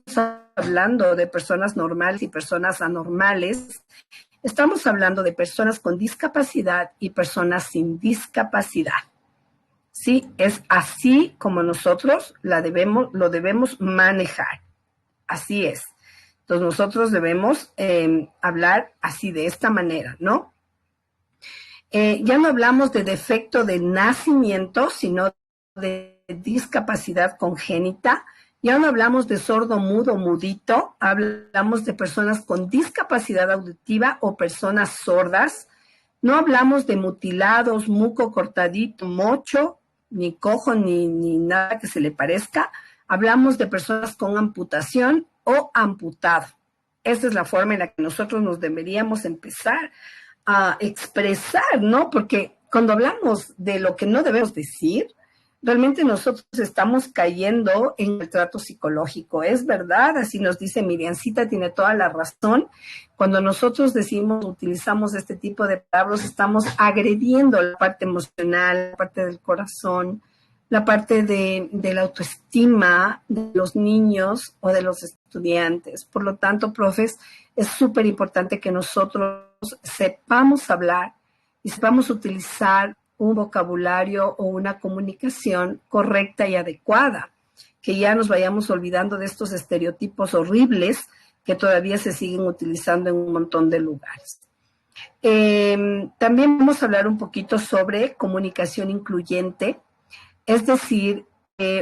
hablando de personas normales y personas anormales. Estamos hablando de personas con discapacidad y personas sin discapacidad. Sí, es así como nosotros lo debemos manejar. Así es. Entonces nosotros debemos hablar así, de esta manera, ¿no? Ya no hablamos de defecto de nacimiento, sino de discapacidad congénita. Ya no hablamos de sordo, mudo, mudito. Hablamos de personas con discapacidad auditiva o personas sordas. No hablamos de mutilados, muco cortadito, mocho, ni cojo, ni nada que se le parezca. Hablamos de personas con amputación o amputado. Esa es la forma en la que nosotros nos deberíamos empezar a expresar, ¿no? Porque cuando hablamos de lo que no debemos decir, realmente nosotros estamos cayendo en el trato psicológico. Es verdad, así nos dice Miriancita, tiene toda la razón. Cuando nosotros utilizamos este tipo de palabras, estamos agrediendo la parte emocional, la parte del corazón, la parte de la autoestima de los niños o de los estudiantes. Por lo tanto, profes, es súper importante que nosotros sepamos hablar y sepamos utilizar un vocabulario o una comunicación correcta y adecuada, que ya nos vayamos olvidando de estos estereotipos horribles que todavía se siguen utilizando en un montón de lugares. También vamos a hablar un poquito sobre comunicación incluyente, es decir,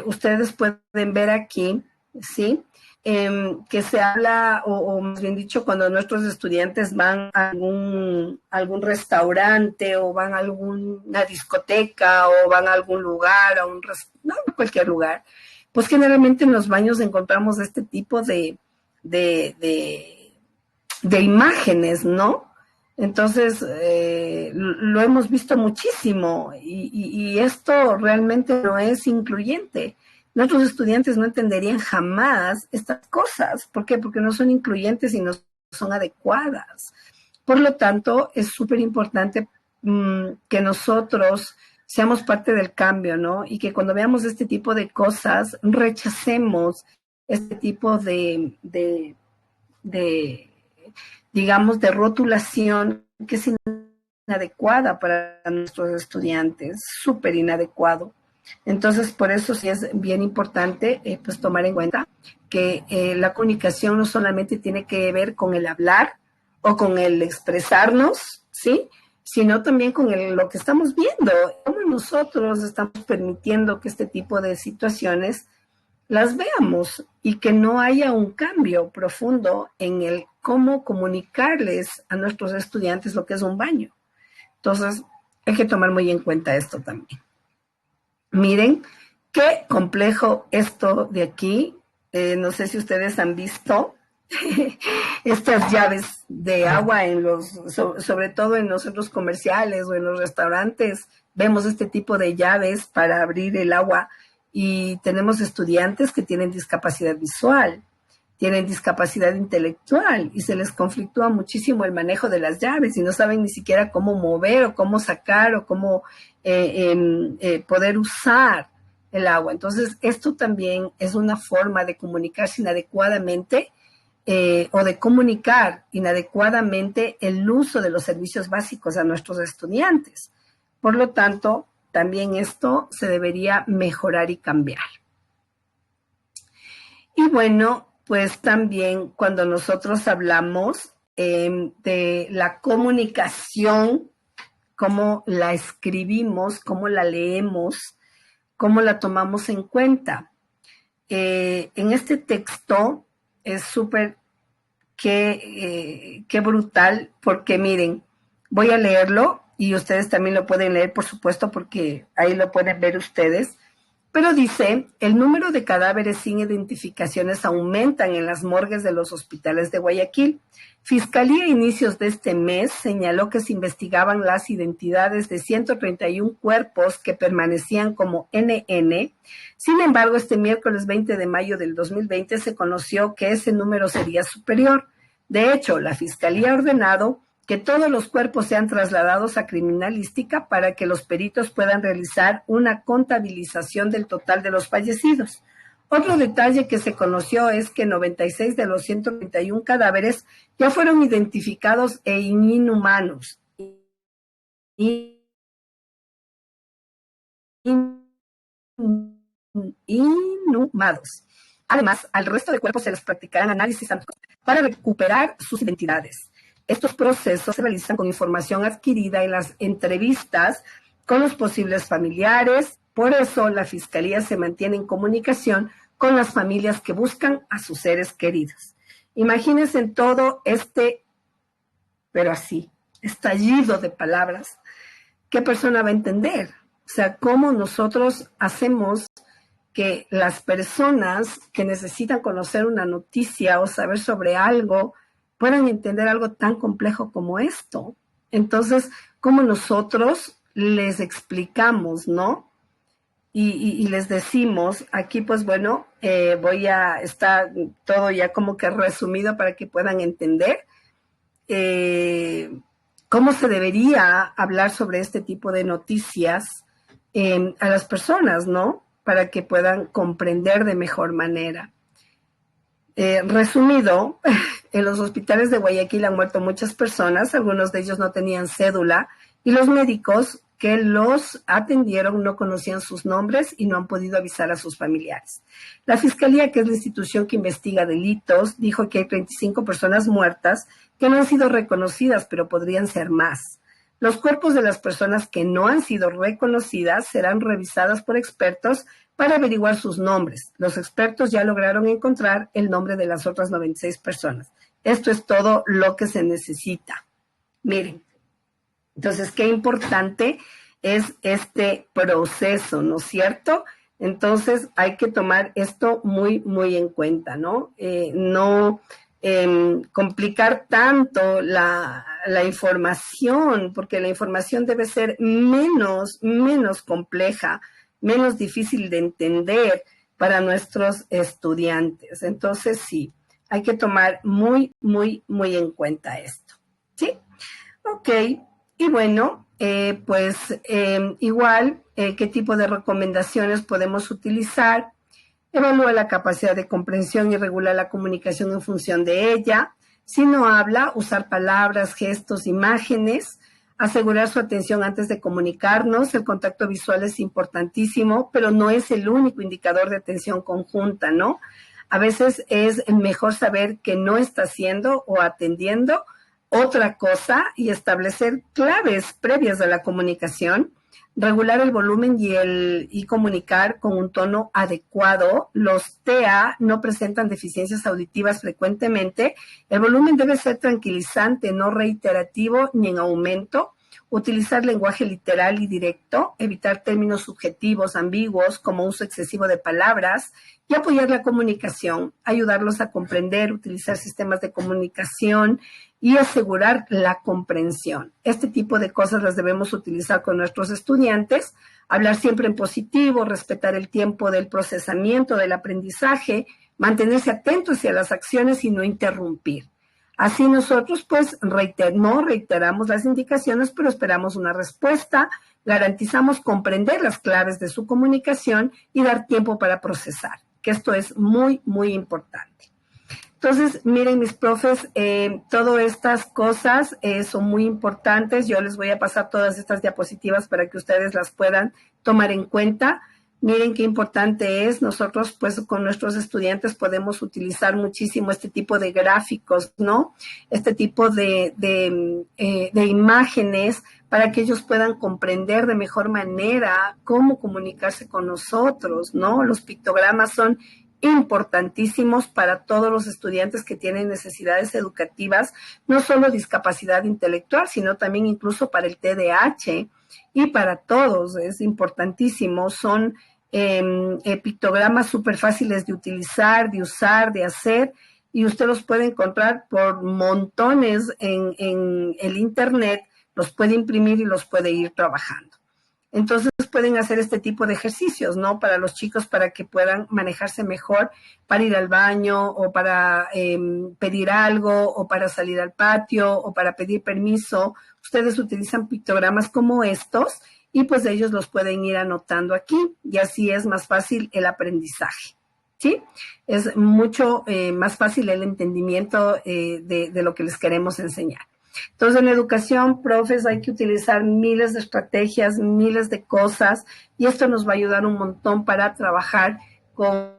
ustedes pueden ver aquí, ¿sí? Que se habla, o más bien dicho, cuando nuestros estudiantes van a algún restaurante o van a alguna discoteca o van a algún lugar, no, cualquier lugar, pues generalmente en los baños encontramos este tipo de imágenes, ¿no? Entonces, lo hemos visto muchísimo y esto realmente no es incluyente. Nuestros estudiantes no entenderían jamás estas cosas. ¿Por qué? Porque no son incluyentes y no son adecuadas. Por lo tanto, es súper importante que nosotros seamos parte del cambio, ¿no? Y que cuando veamos este tipo de cosas, rechacemos este tipo digamos, de rotulación que es inadecuada para nuestros estudiantes, súper inadecuado. Entonces, por eso sí es bien importante pues tomar en cuenta que la comunicación no solamente tiene que ver con el hablar o con el expresarnos, ¿sí? Sino también con lo que estamos viendo, cómo nosotros estamos permitiendo que este tipo de situaciones las veamos y que no haya un cambio profundo en el cómo comunicarles a nuestros estudiantes lo que es un baño. Entonces, hay que tomar muy en cuenta esto también. Miren, qué complejo esto de aquí. No sé si ustedes han visto estas llaves de agua sobre todo en los centros comerciales o en los restaurantes. Vemos este tipo de llaves para abrir el agua y tenemos estudiantes que tienen discapacidad visual, tienen discapacidad intelectual y se les conflictúa muchísimo el manejo de las llaves y no saben ni siquiera cómo mover o cómo sacar o cómo poder usar el agua. Entonces, esto también es una forma de comunicarse inadecuadamente o de comunicar inadecuadamente el uso de los servicios básicos a nuestros estudiantes. Por lo tanto, también esto se debería mejorar y cambiar. Y bueno, pues también cuando nosotros hablamos de la comunicación, cómo la escribimos, cómo la leemos, cómo la tomamos en cuenta. En este texto es súper qué brutal, porque miren, voy a leerlo y ustedes también lo pueden leer, por supuesto, porque ahí lo pueden ver ustedes. Pero dice, el número de cadáveres sin identificaciones aumentan en las morgues de los hospitales de Guayaquil. Fiscalía a inicios de este mes señaló que se investigaban las identidades de 131 cuerpos que permanecían como NN. Sin embargo, este miércoles 20 de mayo del 2020 se conoció que ese número sería superior. De hecho, la Fiscalía ha ordenado que todos los cuerpos sean trasladados a criminalística para que los peritos puedan realizar una contabilización del total de los fallecidos. Otro detalle que se conoció es que 96 de los 131 cadáveres ya fueron identificados e inhumanos. Inhumados. Además, al resto de cuerpos se les practicarán análisis para recuperar sus identidades. Estos procesos se realizan con información adquirida en las entrevistas con los posibles familiares. Por eso, la Fiscalía se mantiene en comunicación con las familias que buscan a sus seres queridos. Imagínense en todo pero así, estallido de palabras. ¿Qué persona va a entender? O sea, cómo nosotros hacemos que las personas que necesitan conocer una noticia o saber sobre algo puedan entender algo tan complejo como esto. Entonces, ¿cómo nosotros les explicamos, no? Y les decimos, aquí pues bueno, está todo ya como que resumido para que puedan entender cómo se debería hablar sobre este tipo de noticias a las personas, ¿no? Para que puedan comprender de mejor manera. Resumido, en los hospitales de Guayaquil han muerto muchas personas, algunos de ellos no tenían cédula, y los médicos que los atendieron no conocían sus nombres y no han podido avisar a sus familiares. La Fiscalía, que es la institución que investiga delitos, dijo que hay 35 personas muertas que no han sido reconocidas, pero podrían ser más. Los cuerpos de las personas que no han sido reconocidas serán revisadas por expertos para averiguar sus nombres. Los expertos ya lograron encontrar el nombre de las otras 96 personas. Esto es todo lo que se necesita. Miren, entonces, qué importante es este proceso, ¿no es cierto? Entonces, hay que tomar esto muy, muy en cuenta, ¿no? No complicar tanto la información, porque la información debe ser menos compleja, menos difícil de entender para nuestros estudiantes. Entonces, sí, hay que tomar muy, muy, muy en cuenta esto. ¿Sí? Ok. Y bueno, igual, ¿qué tipo de recomendaciones podemos utilizar? Evalúa la capacidad de comprensión y regula la comunicación en función de ella. Si no habla, usar palabras, gestos, imágenes, asegurar su atención antes de comunicarnos. El contacto visual es importantísimo, pero no es el único indicador de atención conjunta, ¿no? A veces es mejor saber que no está haciendo o atendiendo otra cosa y establecer claves previas a la comunicación, regular el volumen y comunicar con un tono adecuado. Los TEA no presentan deficiencias auditivas frecuentemente. El volumen debe ser tranquilizante, no reiterativo ni en aumento. Utilizar lenguaje literal y directo, evitar términos subjetivos, ambiguos, como uso excesivo de palabras, y apoyar la comunicación, ayudarlos a comprender, utilizar sistemas de comunicación y asegurar la comprensión. Este tipo de cosas las debemos utilizar con nuestros estudiantes, hablar siempre en positivo, respetar el tiempo del procesamiento, del aprendizaje, mantenerse atentos hacia las acciones y no interrumpir. Así nosotros, pues, no reiteramos las indicaciones, pero esperamos una respuesta, garantizamos comprender las claves de su comunicación y dar tiempo para procesar, que esto es muy, muy importante. Entonces, miren, mis profes, todas estas cosas son muy importantes. Yo les voy a pasar todas estas diapositivas para que ustedes las puedan tomar en cuenta. Miren qué importante es. Nosotros, pues, con nuestros estudiantes podemos utilizar muchísimo este tipo de gráficos, ¿no? Este tipo de imágenes para que ellos puedan comprender de mejor manera cómo comunicarse con nosotros, ¿no? Los pictogramas son importantísimos para todos los estudiantes que tienen necesidades educativas, no solo discapacidad intelectual, sino también incluso para el TDAH y para todos, es importantísimo. Son pictogramas súper fáciles de utilizar, de usar, de hacer, y usted los puede encontrar por montones en el internet, los puede imprimir y los puede ir trabajando. Entonces pueden hacer este tipo de ejercicios, ¿no? Para los chicos, para que puedan manejarse mejor, para ir al baño o para pedir algo o para salir al patio o para pedir permiso. Ustedes utilizan pictogramas como estos y pues ellos los pueden ir anotando aquí y así es más fácil el aprendizaje, ¿sí? Es mucho más fácil el entendimiento de lo que les queremos enseñar. Entonces, en educación, profes, hay que utilizar miles de estrategias, miles de cosas, y esto nos va a ayudar un montón para trabajar con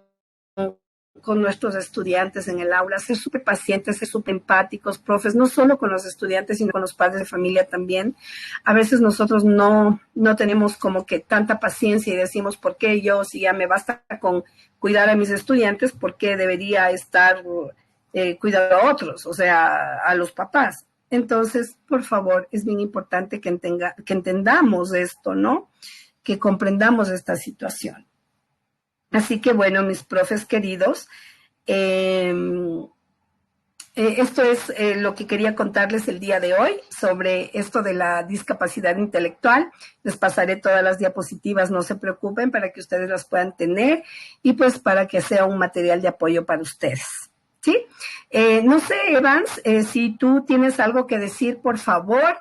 nuestros estudiantes en el aula, ser súper pacientes, ser súper empáticos, profes, no solo con los estudiantes, sino con los padres de familia también. A veces nosotros no tenemos como que tanta paciencia y decimos, ¿por qué yo, si ya me basta con cuidar a mis estudiantes, por qué debería estar cuidando a otros, o sea, a los papás? Entonces, por favor, es bien importante que entendamos esto, ¿no? Que comprendamos esta situación. Así que, bueno, mis profes queridos, esto es lo que quería contarles el día de hoy sobre esto de la discapacidad intelectual. Les pasaré todas las diapositivas, no se preocupen, para que ustedes las puedan tener y pues para que sea un material de apoyo para ustedes. ¿Sí? No sé, Evans, si tú tienes algo que decir, por favor,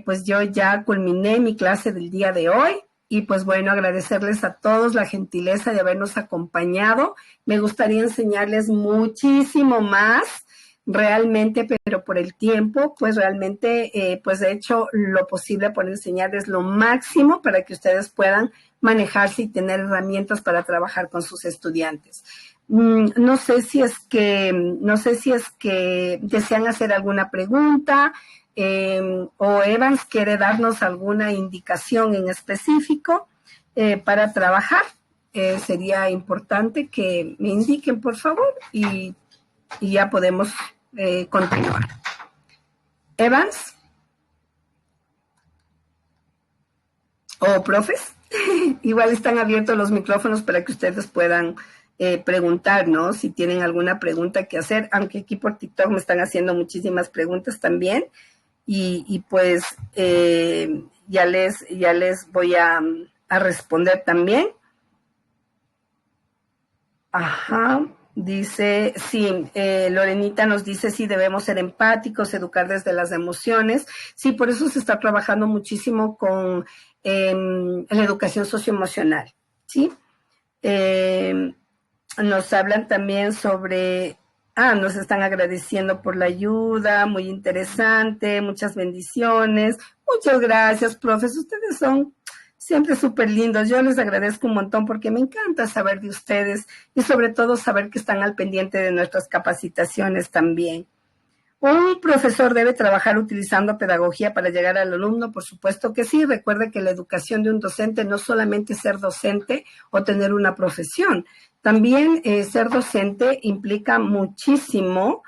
pues yo ya culminé mi clase del día de hoy y pues bueno, agradecerles a todos la gentileza de habernos acompañado. Me gustaría enseñarles muchísimo más realmente, pero por el tiempo, pues realmente pues he hecho lo posible por enseñarles lo máximo para que ustedes puedan manejarse y tener herramientas para trabajar con sus estudiantes. No sé si es que desean hacer alguna pregunta o Evans quiere darnos alguna indicación en específico para trabajar. Sería importante que me indiquen, por favor, y ya podemos continuar. Evans o profes, igual están abiertos los micrófonos para que ustedes puedan preguntar, ¿no? Si tienen alguna pregunta que hacer, aunque aquí por TikTok me están haciendo muchísimas preguntas también y pues ya les voy a responder también. Ajá, dice, sí, Lorenita nos dice, sí, debemos ser empáticos, educar desde las emociones. Sí, por eso se está trabajando muchísimo con la educación socioemocional, ¿sí? Nos hablan también sobre, nos están agradeciendo por la ayuda, muy interesante, muchas bendiciones. Muchas gracias, profes, ustedes son siempre súper lindos. Yo les agradezco un montón porque me encanta saber de ustedes y sobre todo saber que están al pendiente de nuestras capacitaciones también. ¿Un profesor debe trabajar utilizando pedagogía para llegar al alumno? Por supuesto que sí. Recuerde que la educación de un docente no solamente es ser docente o tener una profesión. También ser docente implica muchísimo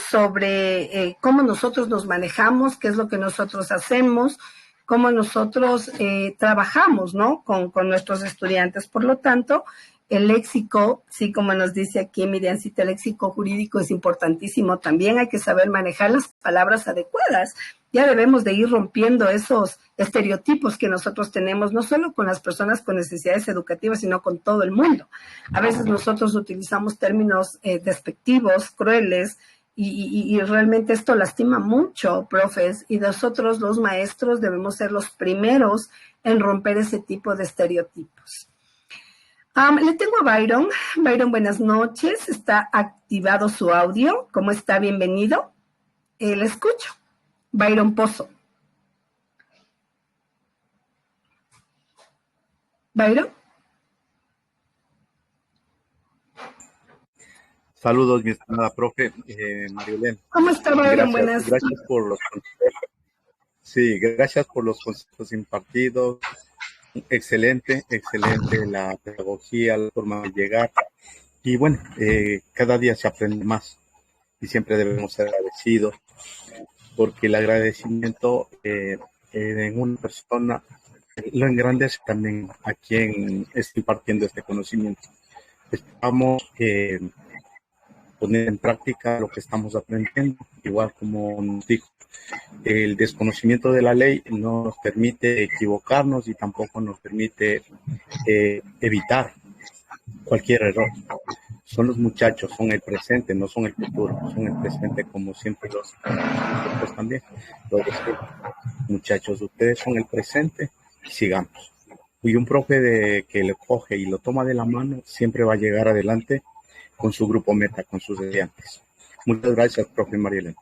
sobre cómo nosotros nos manejamos, qué es lo que nosotros hacemos, cómo nosotros trabajamos, ¿no? Con nuestros estudiantes. Por lo tanto, el léxico, sí, como nos dice aquí Miriamcita, el léxico jurídico es importantísimo. También hay que saber manejar las palabras adecuadas. Ya debemos de ir rompiendo esos estereotipos que nosotros tenemos, no solo con las personas con necesidades educativas, sino con todo el mundo. A veces nosotros utilizamos términos despectivos, crueles, y realmente esto lastima mucho, profes, y nosotros los maestros debemos ser los primeros en romper ese tipo de estereotipos. Le tengo a Byron. Byron, buenas noches. Está activado su audio. ¿Cómo está? Bienvenido. Le escucho. Byron Pozo. Byron. Saludos, mi estimada profe, Mariolén. ¿Cómo está, Byron? Buenas. Gracias por los consejos. Sí, gracias por los consejos impartidos. Excelente la pedagogía, la forma de llegar. Y bueno, cada día se aprende más y siempre debemos ser agradecidos porque el agradecimiento en una persona lo engrandece también a quien está impartiendo este conocimiento. Estamos poner en práctica lo que estamos aprendiendo, igual como nos dijo, el desconocimiento de la ley no nos permite equivocarnos y tampoco nos permite evitar cualquier error. Son los muchachos, son el presente, no son el futuro, son el presente como siempre los nosotros también lo decimos. Muchachos, ustedes son el presente y sigamos. Y un profe que le coge y lo toma de la mano siempre va a llegar adelante con su grupo meta, con sus estudiantes. Muchas gracias, profe Marielena.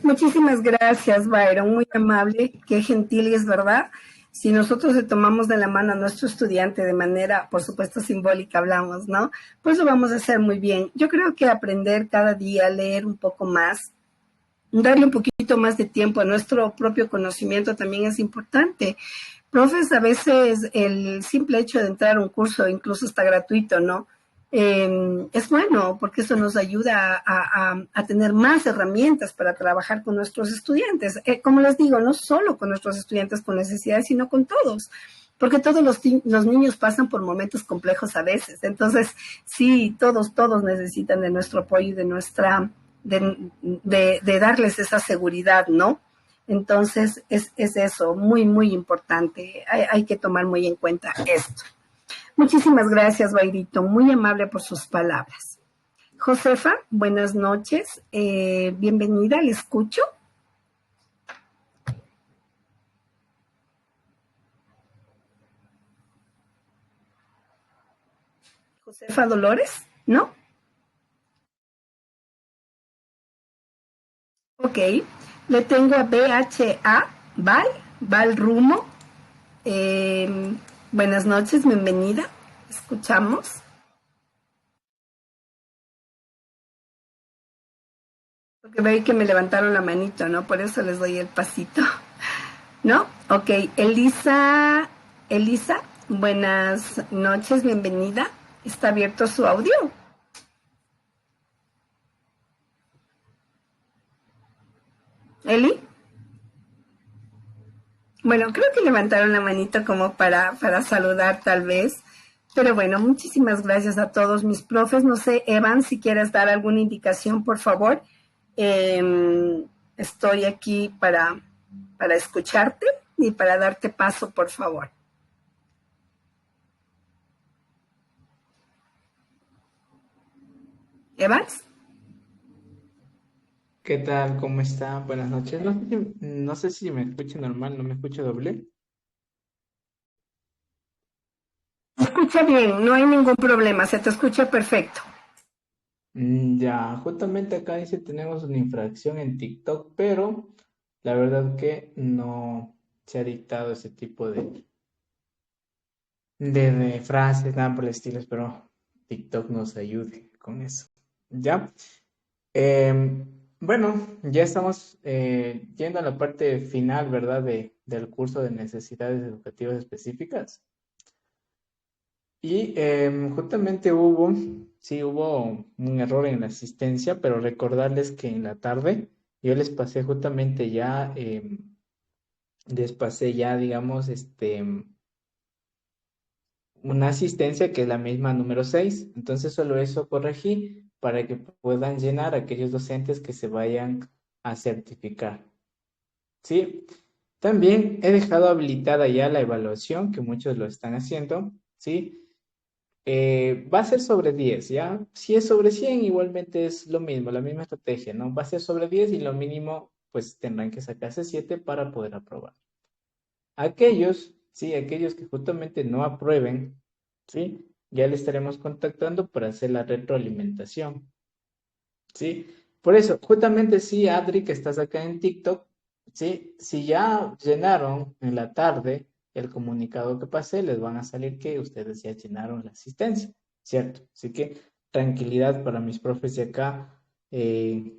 Muchísimas gracias, Byron, muy amable, qué gentil y es verdad. Si nosotros le tomamos de la mano a nuestro estudiante de manera, por supuesto, simbólica, hablamos, ¿no? Pues lo vamos a hacer muy bien. Yo creo que aprender cada día, leer un poco más, darle un poquito más de tiempo a nuestro propio conocimiento también es importante. Profes, a veces el simple hecho de entrar a un curso, incluso está gratuito, ¿no? Es bueno porque eso nos ayuda a tener más herramientas para trabajar con nuestros estudiantes. Como les digo, no solo con nuestros estudiantes con necesidades, sino con todos, porque todos los niños pasan por momentos complejos a veces. Entonces, sí, todos necesitan de nuestro apoyo y de nuestra, de darles esa seguridad, ¿no? Entonces, es eso, muy importante. Hay que tomar muy en cuenta esto. Muchísimas gracias, Bairito. Muy amable por sus palabras. Josefa, buenas noches. Bienvenida, le escucho. Josefa Dolores, ¿no? Ok. Le tengo a BHA, Val Rumo. Buenas noches, bienvenida. Escuchamos. Porque veo que me levantaron la manito, ¿no? Por eso les doy el pasito. ¿No? Ok. Elisa, buenas noches, bienvenida. ¿Está abierto su audio? ¿Eli? Bueno, creo que levantaron la manito como para saludar tal vez. Pero bueno, muchísimas gracias a todos mis profes. No sé, Evan, si quieres dar alguna indicación, por favor. Estoy aquí para escucharte y para darte paso, por favor. ¿Evans? ¿Qué tal? ¿Cómo está? Buenas noches. No sé si me escucha normal, no me escucha doble. Se escucha bien, no hay ningún problema, se te escucha perfecto. Ya, justamente acá dice tenemos una infracción en TikTok, pero la verdad que no se ha dictado ese tipo de frases, nada por el estilo, espero TikTok nos ayude con eso. ¿Ya? Bueno, ya estamos yendo a la parte final, ¿verdad? Del curso de necesidades educativas específicas. Y justamente hubo un error en la asistencia, pero recordarles que en la tarde yo les pasé justamente ya, digamos, una asistencia que es la misma número 6. Entonces solo eso corregí para que puedan llenar aquellos docentes que se vayan a certificar. ¿Sí? También he dejado habilitada ya la evaluación, que muchos lo están haciendo, ¿sí? Va a ser sobre 10, ¿ya? Si es sobre 100, igualmente es lo mismo, la misma estrategia, ¿no? Va a ser sobre 10 y lo mínimo, pues tendrán que sacarse 7 para poder aprobar. Aquellos, sí, aquellos que justamente no aprueben, ¿sí? Ya le estaremos contactando para hacer la retroalimentación, ¿sí? Por eso, justamente sí, Adri, que estás acá en TikTok, ¿sí? Si ya llenaron en la tarde el comunicado que pasé, les van a salir que ustedes ya llenaron la asistencia, ¿cierto? Así que tranquilidad para mis profes de acá de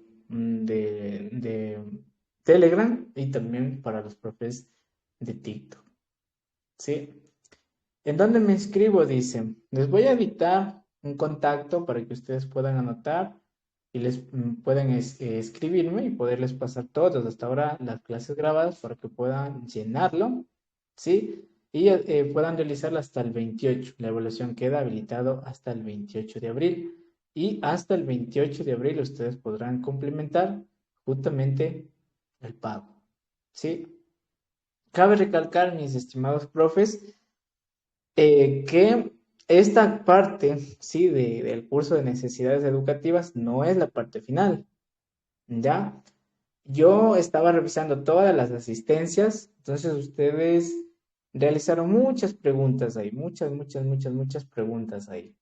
Telegram y también para los profes de TikTok, ¿sí? ¿En dónde me inscribo? Dicen. Les voy a dictar un contacto para que ustedes puedan anotar y les puedan escribirme y poderles pasar todas hasta ahora las clases grabadas para que puedan llenarlo, ¿sí? y puedan realizarla hasta el 28. La evaluación queda habilitado hasta el 28 de abril y hasta el 28 de abril ustedes podrán complementar justamente el pago. ¿Sí? Cabe recalcar, mis estimados profes, que esta parte, ¿sí? del curso de necesidades educativas no es la parte final, ¿ya? Yo estaba revisando todas las asistencias, entonces ustedes realizaron muchas preguntas ahí, muchas preguntas ahí.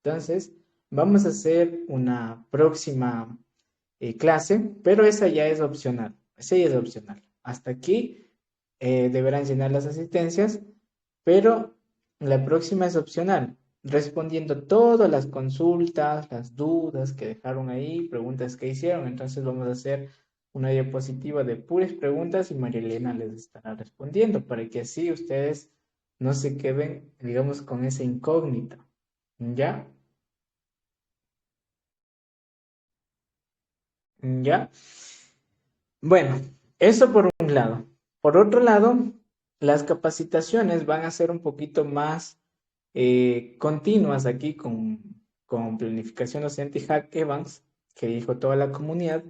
Entonces, vamos a hacer una próxima clase, pero esa ya es opcional, esa ya es opcional. Hasta aquí deberán llenar las asistencias, pero la próxima es opcional, respondiendo todas las consultas, las dudas que dejaron ahí, preguntas que hicieron. Entonces vamos a hacer una diapositiva de puras preguntas y María Elena les estará respondiendo para que así ustedes no se queden, digamos, con esa incógnita. ¿Ya? ¿Ya? Bueno, eso por un lado. Por otro lado, las capacitaciones van a ser un poquito más continuas aquí con planificación docente y Hack Evans, que dijo toda la comunidad.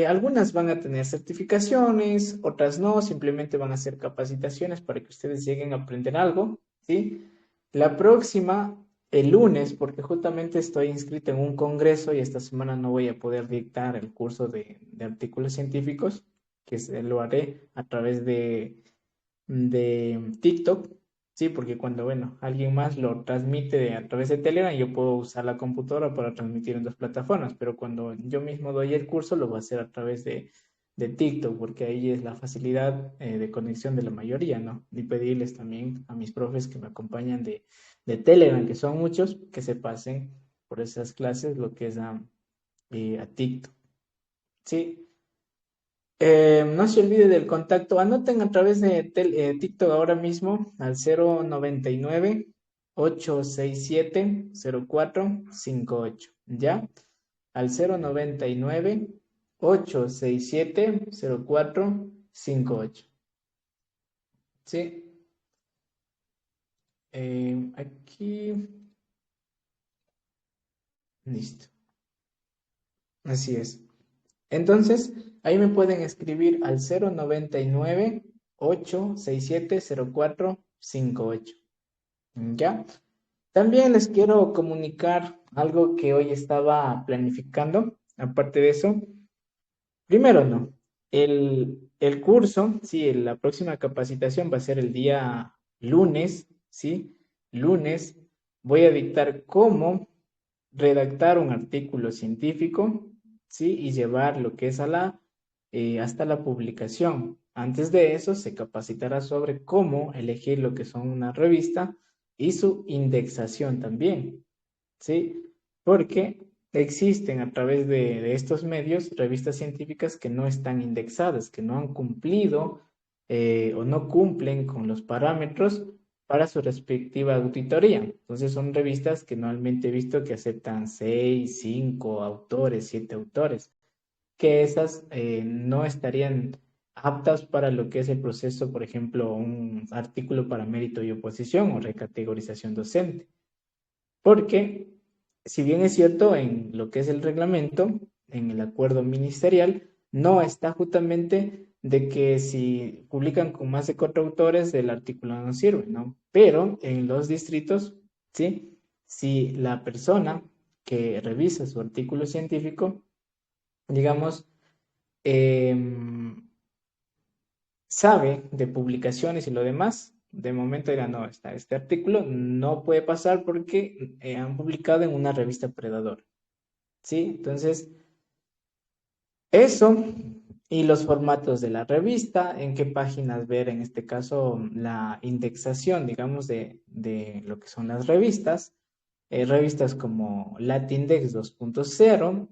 Algunas van a tener certificaciones, otras no, simplemente van a ser capacitaciones para que ustedes lleguen a aprender algo, ¿sí? La próxima, el lunes, porque justamente estoy inscrito en un congreso y esta semana no voy a poder dictar el curso de artículos científicos, que lo haré a través de TikTok, sí, porque cuando, bueno, alguien más lo transmite a través de Telegram, yo puedo usar la computadora para transmitir en dos plataformas, pero cuando yo mismo doy el curso, lo voy a hacer a través de TikTok, porque ahí es la facilidad de conexión de la mayoría, ¿no? Y pedirles también a mis profes que me acompañan de Telegram, que son muchos, que se pasen por esas clases, lo que es a TikTok, ¿sí? No se olvide del contacto. Anoten a través de TikTok ahora mismo al 099-867-0458. ¿Ya? Al 099-867-0458. ¿Sí? Aquí. Listo. Así es. Entonces, ahí me pueden escribir al 099-867-0458. ¿Ya? También les quiero comunicar algo que hoy estaba planificando. Aparte de eso, primero no. El curso, sí, la próxima capacitación va a ser el día lunes, ¿sí? Lunes voy a dictar cómo redactar un artículo científico, ¿sí? Y llevar lo que es hasta la publicación. Antes de eso, se capacitará sobre cómo elegir lo que son una revista y su indexación también, ¿sí? Porque existen a través de estos medios revistas científicas que no están indexadas, que no han cumplido o no cumplen con los parámetros para su respectiva auditoría. Entonces son revistas que normalmente he visto que aceptan 6, 5 autores, 7 autores, que esas no estarían aptas para lo que es el proceso, por ejemplo, un artículo para mérito y oposición o recategorización docente. Porque, si bien es cierto, en lo que es el reglamento, en el acuerdo ministerial, no está justamente de que si publican con más de 4 autores, el artículo no sirve, ¿no? Pero en los distritos, ¿sí? Si la persona que revisa su artículo científico, digamos, em, sabe de publicaciones y lo demás, de momento dirán, no, este artículo no puede pasar porque han publicado en una revista Predador. ¿Sí? Entonces, eso y los formatos de la revista, en qué páginas ver, en este caso, la indexación, digamos, de lo que son las revistas. Revistas como Latindex 2.0,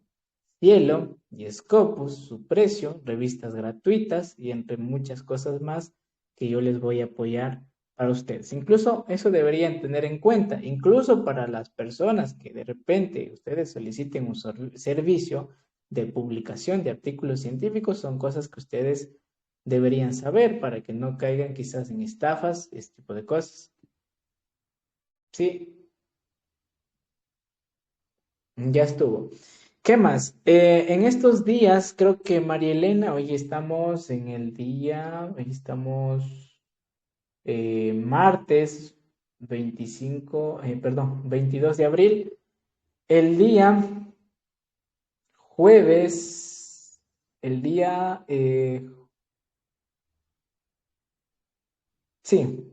Cielo y Scopus, su precio, revistas gratuitas y entre muchas cosas más que yo les voy a apoyar para ustedes. Incluso eso deberían tener en cuenta, incluso para las personas que de repente ustedes soliciten un servicio de publicación de artículos científicos, son cosas que ustedes deberían saber para que no caigan quizás en estafas, este tipo de cosas. Sí, ya estuvo. ¿Qué más? En estos días, creo que María Elena, hoy estamos en el día, hoy estamos martes 25, perdón, 22 de abril. El día jueves, el día, sí,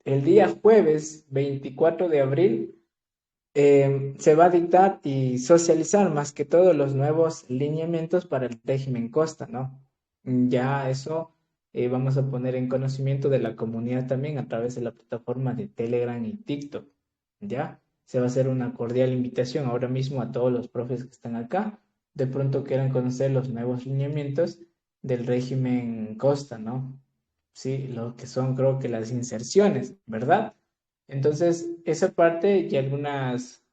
el día jueves 24 de abril se va a dictar y socializar más que todo los nuevos lineamientos para el régimen Costa, ¿no? Ya eso vamos a poner en conocimiento de la comunidad también a través de la plataforma de Telegram y TikTok, ¿ya? Se va a hacer una cordial invitación ahora mismo a todos los profes que están acá, de pronto quieran conocer los nuevos lineamientos del régimen Costa, ¿no? Sí, lo que son creo que las inserciones, ¿verdad? Entonces, esa parte y algunas,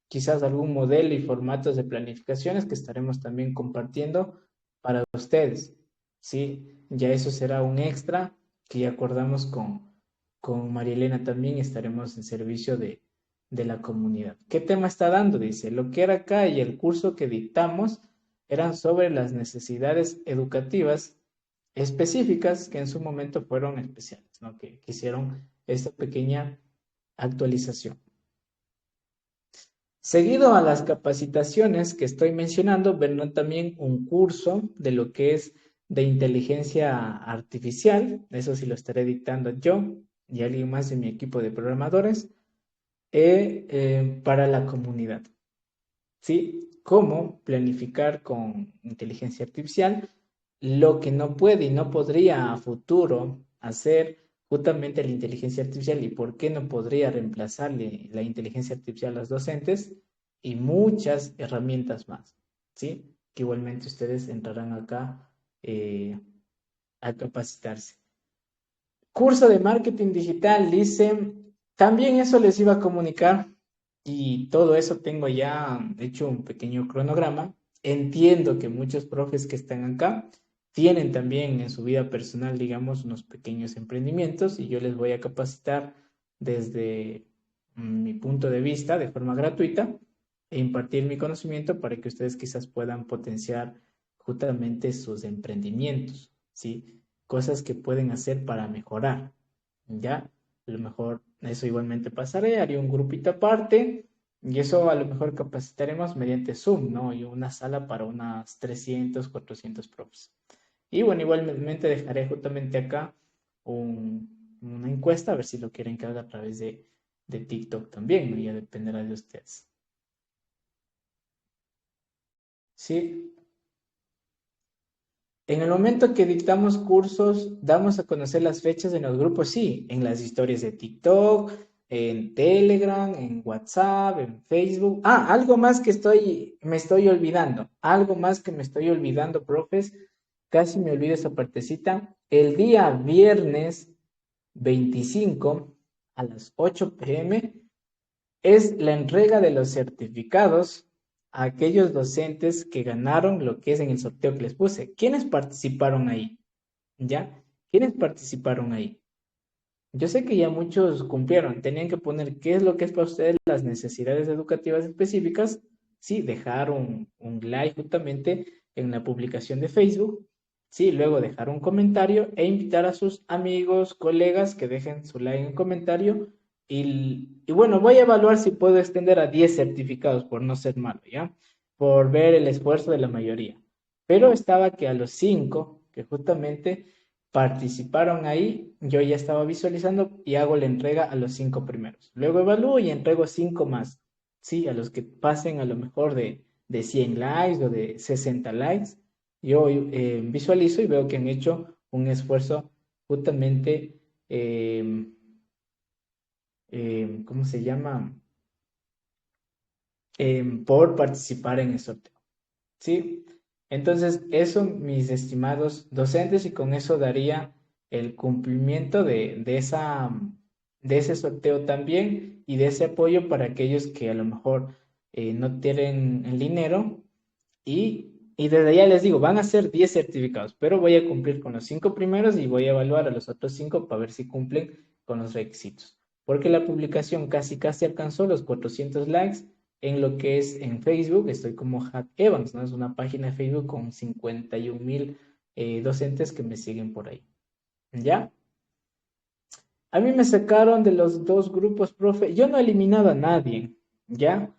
quizás algún modelo y formatos de planificaciones que estaremos también compartiendo para ustedes. Sí, ya eso será un extra que ya acordamos con María Elena también, estaremos en servicio de la comunidad. ¿Qué tema está dando? Dice, lo que era acá y el curso que dictamos eran sobre las necesidades educativas específicas que en su momento fueron especiales, ¿no? Que hicieron esta pequeña actualización. Seguido a las capacitaciones que estoy mencionando, vendrán también un curso de lo que es de inteligencia artificial, eso sí lo estaré dictando yo y alguien más de mi equipo de programadores, para la comunidad. ¿Sí? Cómo planificar con inteligencia artificial lo que no puede y no podría a futuro hacer justamente la inteligencia artificial y por qué no podría reemplazarle la inteligencia artificial a los docentes y muchas herramientas más, ¿sí? Que igualmente ustedes entrarán acá a capacitarse. Curso de marketing digital, dice, también eso les iba a comunicar y todo eso tengo ya hecho un pequeño cronograma. Entiendo que muchos profes que están acá tienen también en su vida personal, digamos, unos pequeños emprendimientos y yo les voy a capacitar desde mi punto de vista de forma gratuita e impartir mi conocimiento para que ustedes quizás puedan potenciar justamente sus emprendimientos, ¿sí? Cosas que pueden hacer para mejorar, ¿ya? A lo mejor eso igualmente pasaré, haré un grupito aparte y eso a lo mejor capacitaremos mediante Zoom, ¿no? Y una sala para unas 300, 400 profes. Y bueno, igualmente dejaré justamente acá una encuesta a ver si lo quieren que haga a través de TikTok también, ¿no? Ya dependerá de ustedes. Sí, en el momento que dictamos cursos, damos a conocer las fechas en los grupos, sí, en las historias de TikTok, en Telegram, en WhatsApp, en Facebook. Ah, algo más que me estoy olvidando, algo más que me estoy olvidando, profes, casi me olvido esa partecita. El día viernes 25 a las 8 p.m. es la entrega de los certificados a aquellos docentes que ganaron lo que es en el sorteo que les puse. ¿Quiénes participaron ahí? ¿Ya? ¿Quiénes participaron ahí? Yo sé que ya muchos cumplieron, tenían que poner qué es lo que es para ustedes las necesidades educativas específicas, sí, dejar un like justamente en la publicación de Facebook, sí, luego dejar un comentario e invitar a sus amigos, colegas que dejen su like en el comentario y bueno, voy a evaluar si puedo extender a 10 certificados por no ser malo, ¿ya? Por ver el esfuerzo de la mayoría. Pero estaba que a los 5, que justamente participaron ahí, yo ya estaba visualizando y hago la entrega a los 5 primeros. Luego evalúo y entrego 5 más, ¿sí? A los que pasen a lo mejor de 100 likes o de 60 likes. Yo visualizo y veo que han hecho un esfuerzo justamente, ¿cómo se llama? Por participar en el sorteo. ¿Sí? Entonces, eso, mis estimados docentes, y con eso daría el cumplimiento de ese sorteo también y de ese apoyo para aquellos que a lo mejor no tienen el dinero y Y desde allá les digo, van a ser 10 certificados, pero voy a cumplir con los 5 primeros y voy a evaluar a los otros 5 para ver si cumplen con los requisitos. Porque la publicación casi alcanzó los 400 likes en lo que es en Facebook. Estoy como Hack Evans, ¿no? Es una página de Facebook con 51,000 docentes que me siguen por ahí. ¿Ya? A mí me sacaron de los dos grupos, profe. Yo no he eliminado a nadie, ¿ya?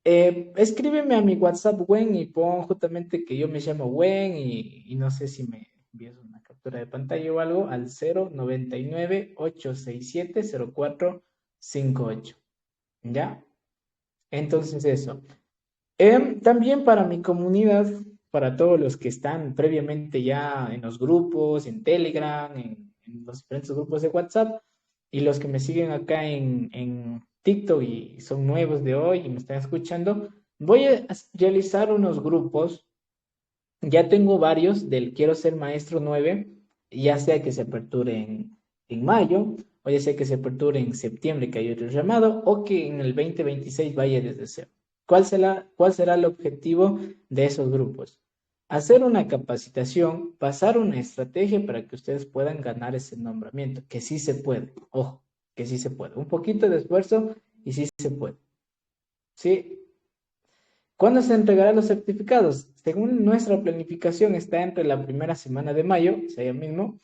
Escríbeme a mi WhatsApp, Gwen, y pon justamente que yo me llamo Gwen y no sé si me envías una captura de pantalla o algo al 099-867-0458, ¿ya? Entonces eso. También para mi comunidad, para todos los que están previamente ya en los grupos, en Telegram, en los diferentes grupos de WhatsApp, y los que me siguen acá en TikTok y son nuevos de hoy y me están escuchando, voy a realizar unos grupos. Ya tengo varios del Quiero ser maestro 9, ya sea que se aperture en mayo, o ya sea que se aperture en septiembre, que hay otro llamado, o que en el 2026 vaya desde cero. Cuál será el objetivo de esos grupos? Hacer una capacitación, pasar una estrategia para que ustedes puedan ganar ese nombramiento, que sí se puede, ojo, que sí se puede. Un poquito de esfuerzo y sí se puede. ¿Sí? ¿Cuándo se entregarán los certificados? Según nuestra planificación, está entre la primera semana de mayo, o sea, ya mismo,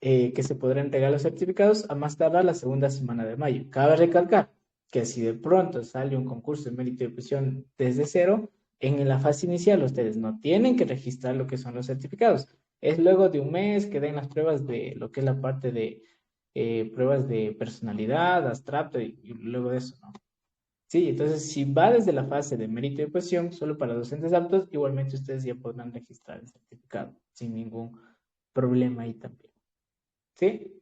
que se podrán entregar los certificados, a más tardar la segunda semana de mayo. Cabe recalcar que si de pronto sale un concurso de mérito y opción desde cero, en la fase inicial ustedes no tienen que registrar lo que son los certificados. Es luego de un mes que den las pruebas de lo que es la parte de pruebas de personalidad, abstracto y luego de eso, ¿no? Sí, entonces si va desde la fase de mérito y oposición, solo para docentes aptos, igualmente ustedes ya podrán registrar el certificado sin ningún problema ahí también. ¿Sí?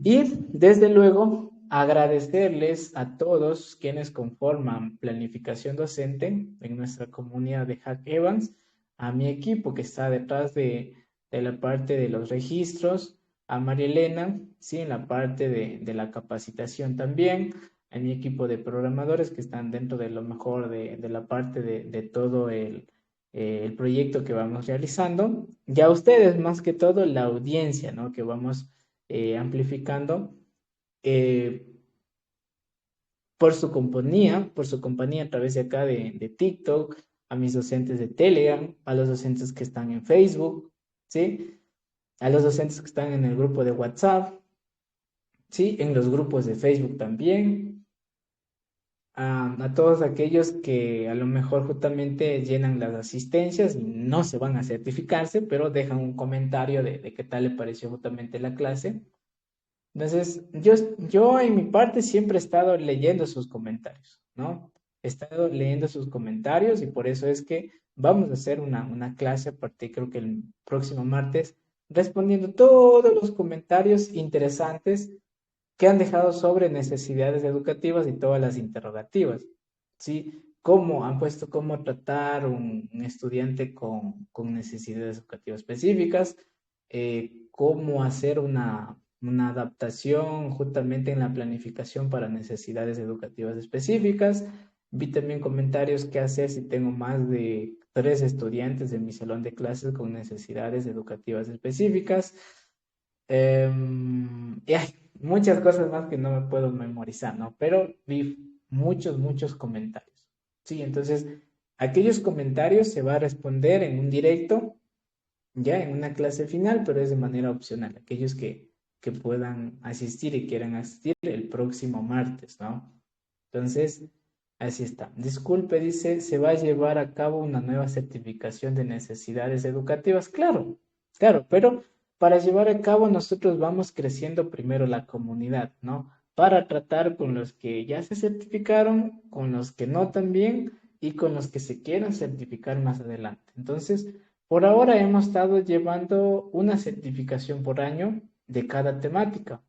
Y desde luego, agradecerles a todos quienes conforman planificación docente en nuestra comunidad de Hack Evans, a mi equipo que está detrás de la parte de los registros, a María Elena, sí, en la parte de la capacitación también, a mi equipo de programadores que están dentro de lo mejor de la parte de todo el proyecto que vamos realizando, y a ustedes más que todo la audiencia, ¿no? Que vamos amplificando eh, por su compañía a través de acá de TikTok, a mis docentes de Telegram, a los docentes que están en Facebook, ¿sí? A los docentes que están en el grupo de WhatsApp, ¿sí? En los grupos de Facebook también, a todos aquellos que a lo mejor justamente llenan las asistencias y no se van a certificarse, pero dejan un comentario de qué tal le pareció justamente la clase. Entonces, yo en mi parte siempre he estado leyendo sus comentarios, ¿no? He estado leyendo sus comentarios y por eso es que vamos a hacer una clase a partir, creo que el próximo martes, respondiendo todos los comentarios interesantes que han dejado sobre necesidades educativas y todas las interrogativas, ¿sí? Cómo han puesto cómo tratar un estudiante con necesidades educativas específicas, cómo hacer una adaptación justamente en la planificación para necesidades educativas específicas. Vi también comentarios qué hacer si tengo más de 3 estudiantes en mi salón de clases con necesidades educativas específicas. Y hay muchas cosas más que no me puedo memorizar, ¿no? Pero vi muchos comentarios. Sí, entonces, aquellos comentarios se va a responder en un directo, ya en una clase final, pero es de manera opcional. Aquellos que puedan asistir y quieran asistir el próximo martes, ¿no? Entonces, así está. Disculpe, dice, ¿se va a llevar a cabo una nueva certificación de necesidades educativas? Claro, claro, pero para llevar a cabo nosotros vamos creciendo primero la comunidad, ¿no? Para tratar con los que ya se certificaron, con los que no también y con los que se quieran certificar más adelante. Entonces, por ahora hemos estado llevando una certificación por año de cada temática.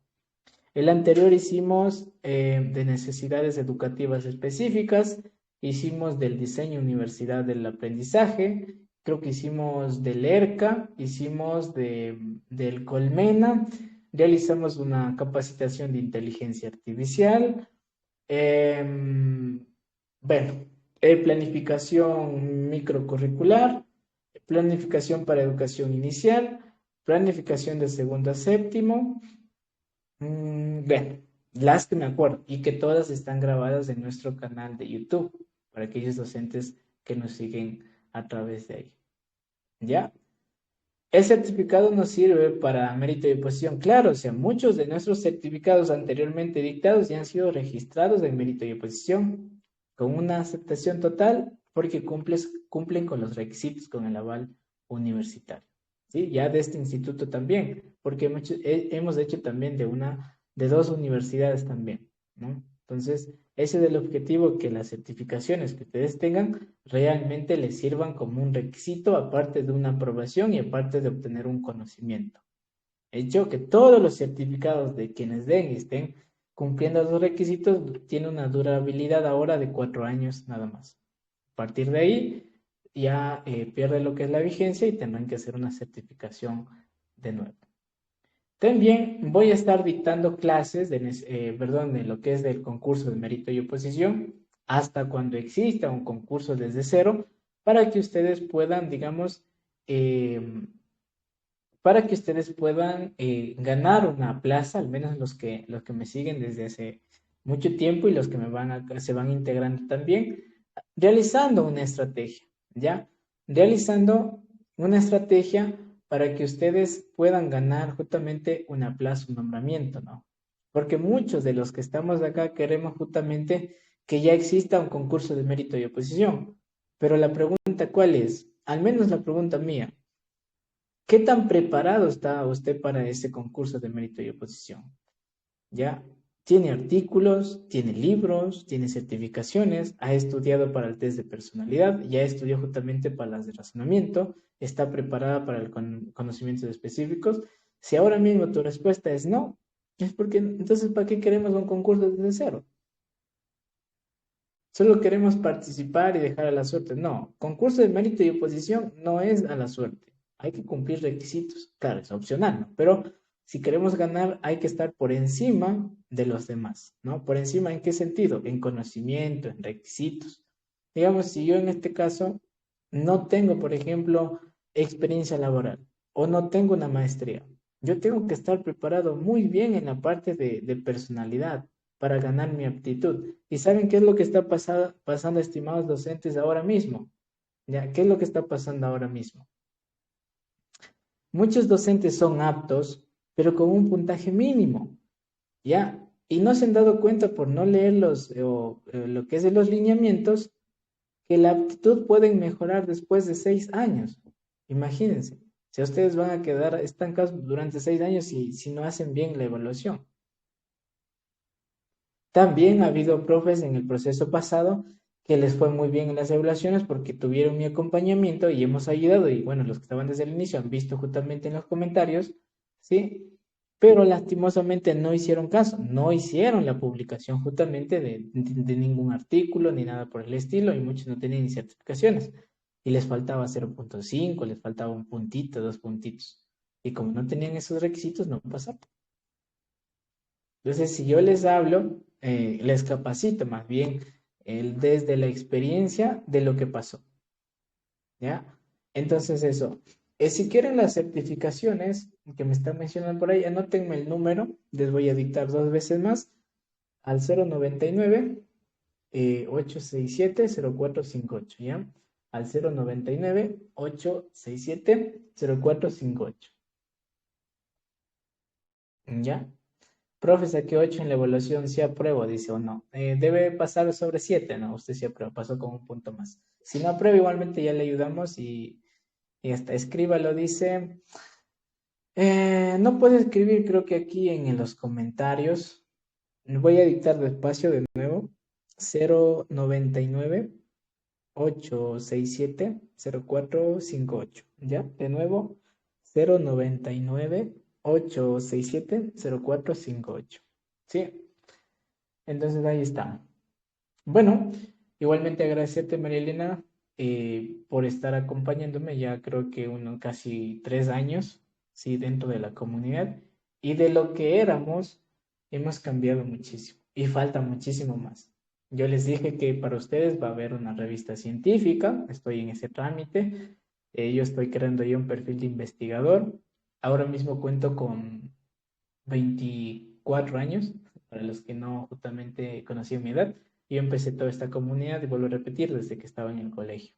El anterior hicimos de necesidades educativas específicas, hicimos del diseño universidad del aprendizaje, creo que hicimos del ERCA, hicimos del Colmena, realizamos una capacitación de inteligencia artificial. Bueno, planificación microcurricular, planificación para educación inicial, planificación de segundo a séptimo, bueno, las que me acuerdo y que todas están grabadas en nuestro canal de YouTube para aquellos docentes que nos siguen a través de ahí. ¿Ya? El certificado nos sirve para mérito y oposición. Claro, o sea, muchos de nuestros certificados anteriormente dictados ya han sido registrados en mérito y oposición con una aceptación total porque cumplen con los requisitos con el aval universitario. ¿Sí? Ya de este instituto también, porque hemos hecho también de dos universidades también, ¿no? Entonces, ese es el objetivo, que las certificaciones que ustedes tengan realmente les sirvan como un requisito, aparte de una aprobación y aparte de obtener un conocimiento. Hecho que todos los certificados de quienes den y estén cumpliendo los requisitos tienen una durabilidad ahora de 4 años nada más. A partir de ahí ya pierde lo que es la vigencia y tendrán que hacer una certificación de nuevo. También voy a estar dictando clases de lo que es del concurso de mérito y oposición hasta cuando exista un concurso desde cero para que ustedes puedan, digamos, ganar una plaza, al menos los que me siguen desde hace mucho tiempo y los que se van integrando también, realizando una estrategia, ¿ya? Realizando una estrategia para que ustedes puedan ganar justamente una plaza, un nombramiento, ¿no? Porque muchos de los que estamos acá queremos justamente que ya exista un concurso de mérito y oposición. Pero la pregunta, ¿cuál es? Al menos la pregunta mía, ¿qué tan preparado está usted para ese concurso de mérito y oposición? ¿Ya? Tiene artículos, tiene libros, tiene certificaciones, ha estudiado para el test de personalidad, ya estudió justamente para las de razonamiento, está preparada para el conocimientos específicos. Si ahora mismo tu respuesta es no, es porque entonces ¿para qué queremos un concurso desde cero? Solo queremos participar y dejar a la suerte. No, concurso de mérito y oposición no es a la suerte. Hay que cumplir requisitos. Claro, es opcional, ¿no? Pero si queremos ganar, hay que estar por encima de los demás, ¿no? ¿Por encima en qué sentido? En conocimiento, en requisitos. Digamos, si yo en este caso no tengo, por ejemplo, experiencia laboral o no tengo una maestría, yo tengo que estar preparado muy bien en la parte de personalidad para ganar mi aptitud. ¿Y saben qué es lo que está pasando, estimados docentes, ahora mismo? ¿Ya? ¿Qué es lo que está pasando ahora mismo? Muchos docentes son aptos, pero con un puntaje mínimo, ¿ya? Y no se han dado cuenta por no leer lo que es de los lineamientos, que la aptitud pueden mejorar después de 6 años. Imagínense, si ustedes van a quedar estancados durante 6 años si no hacen bien la evaluación. También ha habido profes en el proceso pasado que les fue muy bien en las evaluaciones porque tuvieron mi acompañamiento y hemos ayudado. Y bueno, los que estaban desde el inicio han visto justamente en los comentarios, ¿sí? Pero lastimosamente no hicieron caso, no hicieron la publicación justamente de ningún artículo ni nada por el estilo, y muchos no tenían ni certificaciones. Y les faltaba 0.5, les faltaba un puntito, 2 puntitos. Y como no tenían esos requisitos, no pasaron. Entonces, si yo les hablo, les capacito más bien desde la experiencia de lo que pasó, ¿ya? Entonces, eso. Si quieren las certificaciones que me están mencionando por ahí, anótenme el número, les voy a dictar 2 veces más, al 099 867 0458, ¿ya? Al 099 867 0458, ¿ya? Profe, saqué 8 en la evaluación, si apruebo, dice o no. Debe pasar sobre 7, ¿no? Usted sí aprueba, pasó con un punto más. Si no aprueba, igualmente ya le ayudamos y hasta escríbalo, dice. No puede escribir, creo que aquí en los comentarios. Voy a dictar despacio de nuevo. 099 867 0458. ¿Ya? De nuevo, 099 867 0458. ¿Sí? Entonces ahí está. Bueno, igualmente agradecerte, María Elena, por estar acompañándome. Ya creo que casi 3 años, sí, dentro de la comunidad. Y de lo que éramos, hemos cambiado muchísimo. Y falta muchísimo más. Yo les dije que para ustedes va a haber una revista científica, estoy en ese trámite, yo estoy creando yo un perfil de investigador. Ahora mismo cuento con 24 años, para los que no justamente conocían mi edad. Yo empecé toda esta comunidad y vuelvo a repetir desde que estaba en el colegio.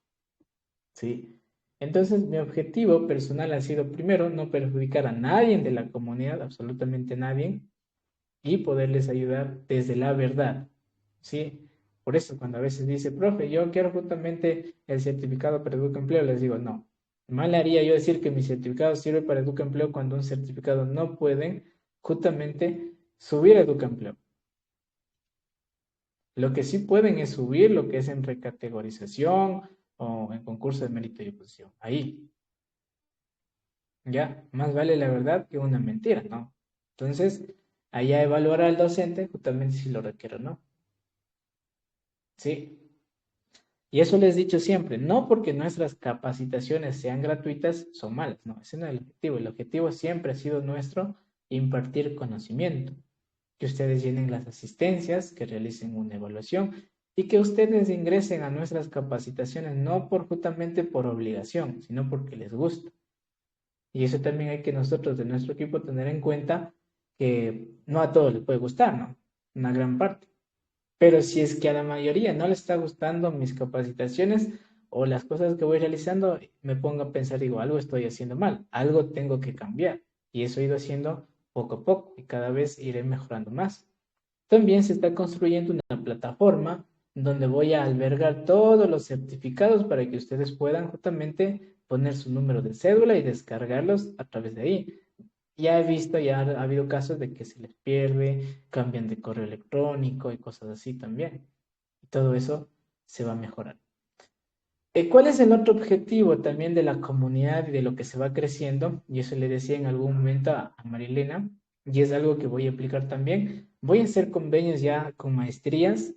¿Sí? Entonces, mi objetivo personal ha sido, primero, no perjudicar a nadie de la comunidad, absolutamente nadie, y poderles ayudar desde la verdad. ¿Sí? Por eso, cuando a veces dice, profe, yo quiero justamente el certificado para Educaempleo, les digo, no. Mal haría yo decir que mi certificado sirve para Educaempleo cuando un certificado no pueden justamente subir a Educaempleo. Lo que sí pueden es subir lo que es en recategorización o en concurso de mérito y oposición. Ahí. Ya, más vale la verdad que una mentira, ¿no? Entonces, allá evaluará al docente justamente si lo requiere o no. Sí. Y eso les he dicho siempre, no porque nuestras capacitaciones sean gratuitas, son malas, no, ese no es el objetivo. El objetivo siempre ha sido nuestro impartir conocimiento, que ustedes llenen las asistencias, que realicen una evaluación y que ustedes ingresen a nuestras capacitaciones no por justamente por obligación, sino porque les gusta. Y eso también hay que nosotros de nuestro equipo tener en cuenta que no a todos les puede gustar, ¿no? Una gran parte. Pero si es que a la mayoría no le está gustando mis capacitaciones o las cosas que voy realizando, me pongo a pensar, digo, algo estoy haciendo mal, algo tengo que cambiar. Y eso he ido haciendo poco a poco y cada vez iré mejorando más. También se está construyendo una plataforma donde voy a albergar todos los certificados para que ustedes puedan justamente poner su número de cédula y descargarlos a través de ahí. Ya he visto, ya ha habido casos de que se les pierde, cambian de correo electrónico y cosas así también. Y todo eso se va a mejorar. ¿Cuál es el otro objetivo también de la comunidad y de lo que se va creciendo? Y eso le decía en algún momento a Marilena, y es algo que voy a aplicar también. Voy a hacer convenios ya con maestrías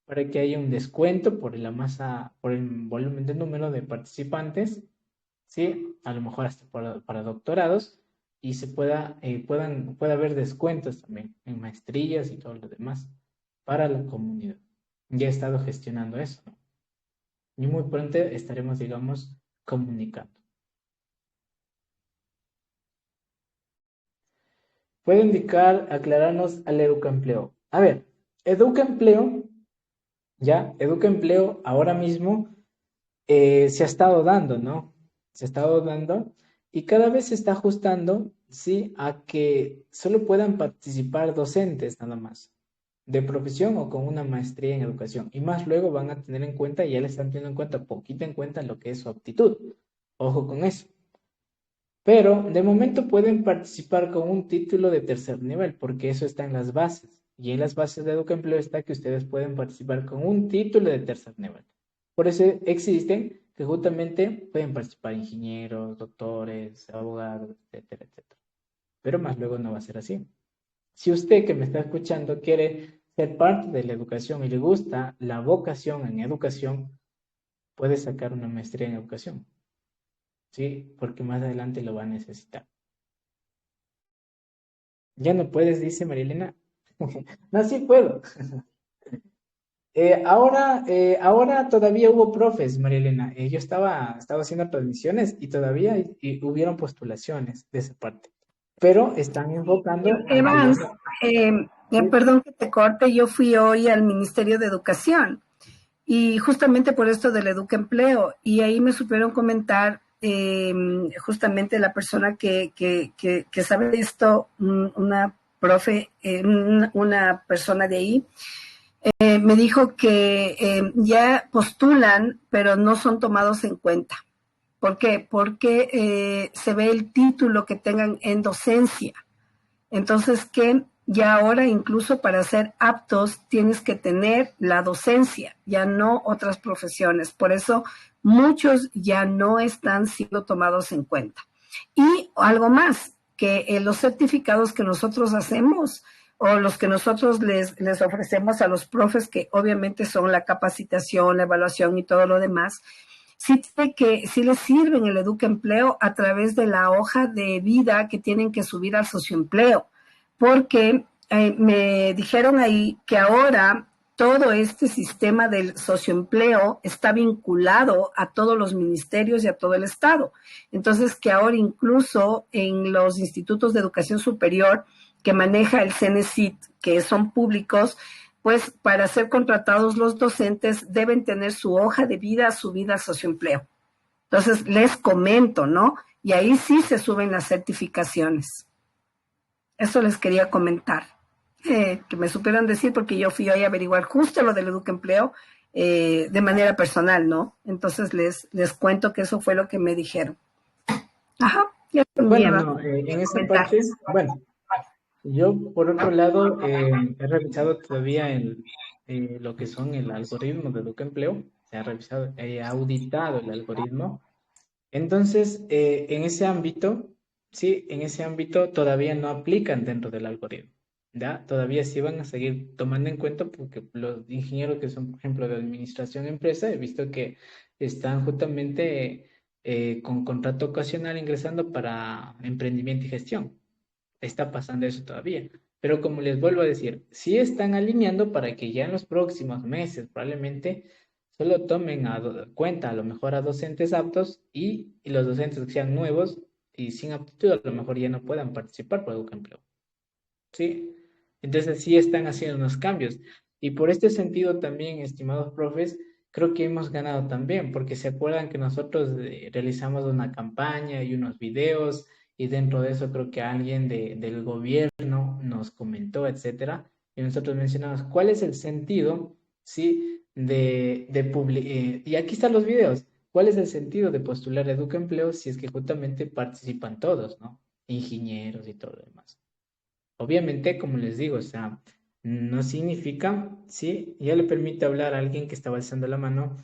para que haya un descuento por la masa, por el volumen de número de participantes, ¿sí? A lo mejor hasta para doctorados, y se pueda haber descuentos también en maestrías y todo lo demás para la comunidad. Ya he estado gestionando eso, ¿no? Y muy pronto estaremos, digamos, comunicando. Puede indicar, aclararnos al Educaempleo. A ver, Educaempleo, ya, Educaempleo ahora mismo se ha estado dando, ¿no? Se ha estado dando y cada vez se está ajustando, ¿sí? A que solo puedan participar docentes nada más, de profesión o con una maestría en educación. Y más luego van a tener en cuenta, y ya le están teniendo en cuenta, poquito en cuenta lo que es su aptitud. Ojo con eso. Pero de momento pueden participar con un título de tercer nivel, porque eso está en las bases. Y en las bases de Educaempleo está que ustedes pueden participar con un título de tercer nivel. Por eso existen que justamente pueden participar ingenieros, doctores, abogados, etcétera, etcétera. Pero más luego no va a ser así. Si usted que me está escuchando quiere ser parte de la educación y le gusta la vocación en educación, puede sacar una maestría en educación. ¿Sí? Porque más adelante lo va a necesitar. Ya no puedes, dice Marilena. No, sí puedo. Ahora todavía hubo profes, Marilena. Yo estaba haciendo transmisiones y todavía hubieron postulaciones de esa parte. Pero están enfocando a que Evans, ¿sí? perdón que te corte, yo fui hoy al Ministerio de Educación y justamente por esto del Educaempleo, y ahí me supieron comentar justamente la persona que sabe esto, una profe, una persona de ahí, me dijo que ya postulan, pero no son tomados en cuenta. ¿Por qué? Porque se ve el título que tengan en docencia. Entonces, que ya ahora incluso para ser aptos tienes que tener la docencia, ya no otras profesiones. Por eso muchos ya no están siendo tomados en cuenta. Y algo más, que los certificados que nosotros hacemos o los que nosotros les ofrecemos a los profes, que obviamente son la capacitación, la evaluación y todo lo demás, sí les sirven el Educaempleo a través de la hoja de vida que tienen que subir al socioempleo, porque me dijeron ahí que ahora todo este sistema del socioempleo está vinculado a todos los ministerios y a todo el Estado. Entonces, que ahora incluso en los institutos de educación superior que maneja el CENESID, que son públicos, pues para ser contratados los docentes deben tener su hoja de vida subida al socioempleo. Entonces, les comento, ¿no? Y ahí sí se suben las certificaciones. Eso les quería comentar. Que me supieron decir porque yo fui ahí a averiguar justo lo del educaempleo de manera personal, ¿no? Entonces les cuento que eso fue lo que me dijeron. Ajá, ya Bueno, tenía no, en esa comentar. parte, bueno, yo por otro lado he revisado todavía lo que son el algoritmo de Educaempleo, se ha revisado, he auditado el algoritmo. Entonces, en ese ámbito, sí, en ese ámbito todavía no aplican dentro del algoritmo, ¿ya? Todavía sí van a seguir tomando en cuenta porque los ingenieros que son, por ejemplo, de administración de empresa, he visto que están justamente con contrato ocasional ingresando para emprendimiento y gestión. Está pasando eso todavía. Pero como les vuelvo a decir, sí están alineando para que ya en los próximos meses probablemente solo tomen cuenta a lo mejor a docentes aptos y los docentes que sean nuevos y sin aptitud a lo mejor ya no puedan participar por Educaempleo. ¿Sí? Entonces sí están haciendo unos cambios. Y por este sentido también, estimados profes, creo que hemos ganado también, porque se acuerdan que nosotros realizamos una campaña y unos videos y dentro de eso creo que alguien del gobierno nos comentó, etcétera, y nosotros mencionamos cuál es el sentido, ¿sí? Y aquí están los videos. ¿Cuál es el sentido de postular Educaempleo si es que justamente participan todos, ¿no? Ingenieros y todo lo demás. Obviamente, como les digo, o sea, no significa, sí, ya le permite hablar a alguien que estaba alzando la mano,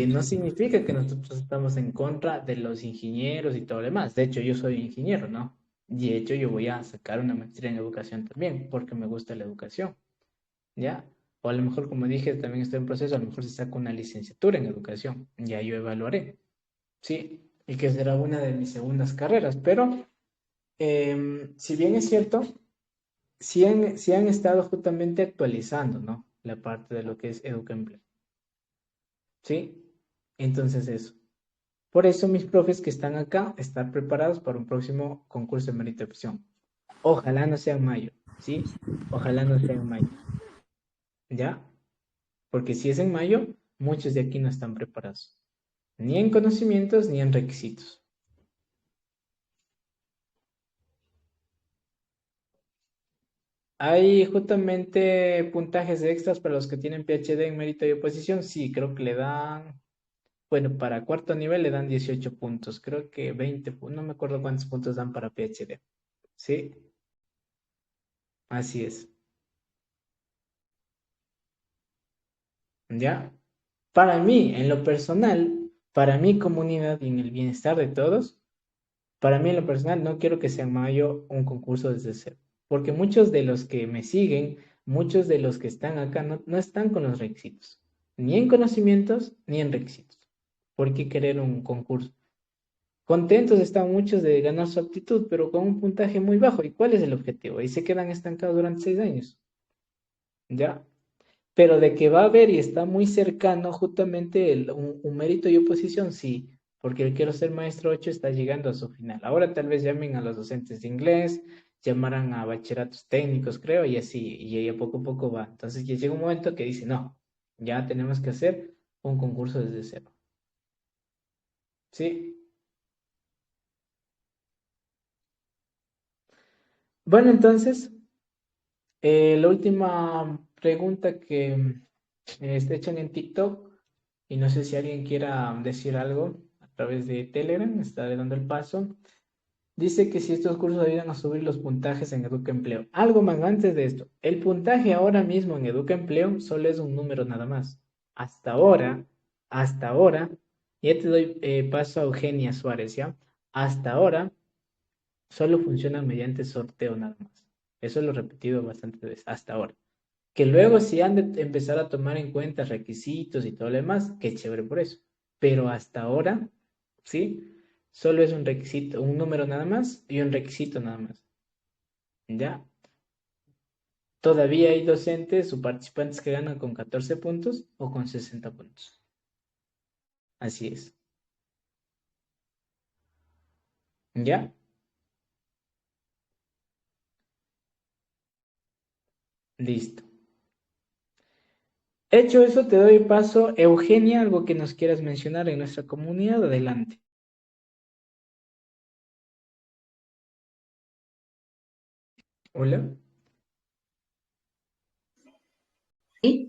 no significa que nosotros estamos en contra de los ingenieros y todo lo demás. De hecho, yo soy ingeniero, ¿no? Y de hecho, yo voy a sacar una maestría en educación también, porque me gusta la educación, ¿ya? O a lo mejor, como dije, también estoy en proceso, a lo mejor se saca una licenciatura en educación, ya yo evaluaré, ¿sí? Y que será una de mis segundas carreras, pero si bien es cierto, sí han estado justamente actualizando, ¿no? La parte de lo que es Educaempleo. ¿Sí? Entonces eso. Por eso mis profes que están acá están preparados para un próximo concurso de mérito de opción. Ojalá no sea en mayo, ¿sí? Ojalá no sea en mayo, ¿ya? Porque si es en mayo, muchos de aquí no están preparados. Ni en conocimientos ni en requisitos. ¿Hay justamente puntajes extras para los que tienen PhD en mérito y oposición? Sí, creo que le dan. Bueno, para cuarto nivel le dan 18 puntos. Creo que 20, no me acuerdo cuántos puntos dan para PhD. Sí, así es. ¿Ya? Para mí, en lo personal, para mi comunidad y en el bienestar de todos, para mí en lo personal no quiero que sea en mayo un concurso desde cero. Porque muchos de los que me siguen, muchos de los que están acá no están con los requisitos. Ni en conocimientos, ni en requisitos. ¿Por qué querer un concurso? Contentos están muchos de ganar su aptitud, pero con un puntaje muy bajo. ¿Y cuál es el objetivo? Y se quedan estancados durante 6 años. ¿Ya? Pero de que va a haber y está muy cercano justamente un mérito y oposición, sí, porque el quiero ser maestro 8 está llegando a su final. Ahora tal vez llamen a los docentes de inglés, llamarán a bachilleratos técnicos, creo, y así, y ahí a poco va. Entonces ya llega un momento que dice, no, ya tenemos que hacer un concurso desde cero. Sí. Bueno, entonces, la última pregunta que echan en TikTok, y no sé si alguien quiera decir algo a través de Telegram, está dando el paso. Dice que si estos cursos ayudan a subir los puntajes en Educaempleo. Algo más antes de esto. El puntaje ahora mismo en Educaempleo solo es un número nada más. Hasta ahora, ya te doy paso a Eugenia Suárez, ¿ya? Hasta ahora solo funciona mediante sorteo nada más. Eso lo he repetido bastantes veces, hasta ahora. Que luego si han de empezar a tomar en cuenta requisitos y todo lo demás, qué chévere por eso. Pero hasta ahora, ¿sí? Solo es un requisito, un número nada más y un requisito nada más. ¿Ya? Todavía hay docentes o participantes que ganan con 14 puntos o con 60 puntos. Así es. ¿Ya? Listo. Hecho eso, te doy paso. Eugenia, algo que nos quieras mencionar en nuestra comunidad, adelante. Hola. ¿Sí?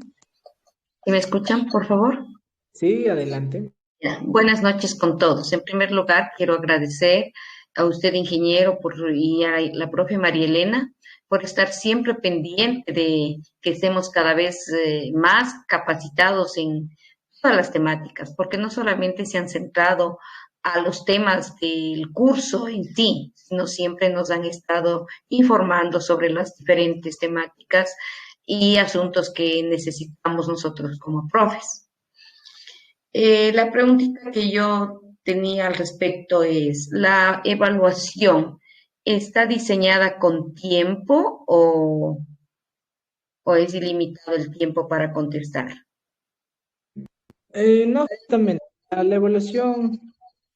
¿Me escuchan, por favor? Sí, adelante. Ya. Buenas noches con todos. En primer lugar, quiero agradecer a usted, ingeniero, y a la profe María Elena por estar siempre pendiente de que estemos cada vez más capacitados en todas las temáticas, porque no solamente se han centrado a los temas del curso en sí, sino siempre nos han estado informando sobre las diferentes temáticas y asuntos que necesitamos nosotros como profes. La preguntita que yo tenía al respecto es, ¿la evaluación está diseñada con tiempo o es ilimitado el tiempo para contestar? No, exactamente. La evaluación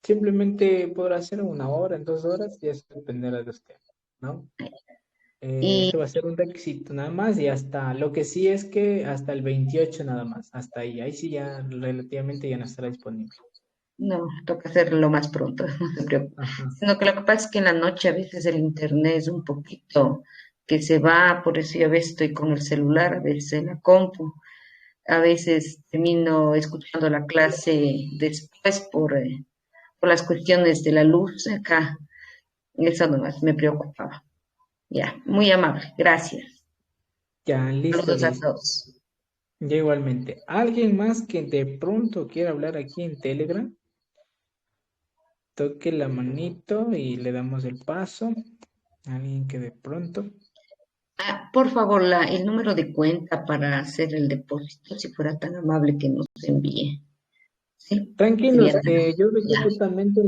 simplemente podrá ser en 1 hora, en 2 horas, y eso dependerá de usted, ¿no? Y Ese va a ser un requisito nada más y hasta, lo que sí es que hasta el 28 nada más, hasta ahí sí ya relativamente ya no estará disponible. no, toca hacerlo más pronto, no se preocupe. Ajá. Sino que lo que pasa es que en la noche a veces el internet es un poquito que se va, por eso yo a veces estoy con el celular, a veces en la compu, a veces termino escuchando la clase después por las cuestiones de la luz acá. Eso nomás me preocupaba. Ya, muy amable, gracias. Ya, listo, Saludos a listo. todos. Ya igualmente. ¿Alguien más que de pronto quiera hablar aquí en Telegram? Toque la manito y le damos el paso. Alguien que de pronto. Ah, por favor, el número de cuenta para hacer el depósito, si fuera tan amable que nos envíe. ¿Sí? Sería Tranquilos, tan yo amable. dejé Ya, justamente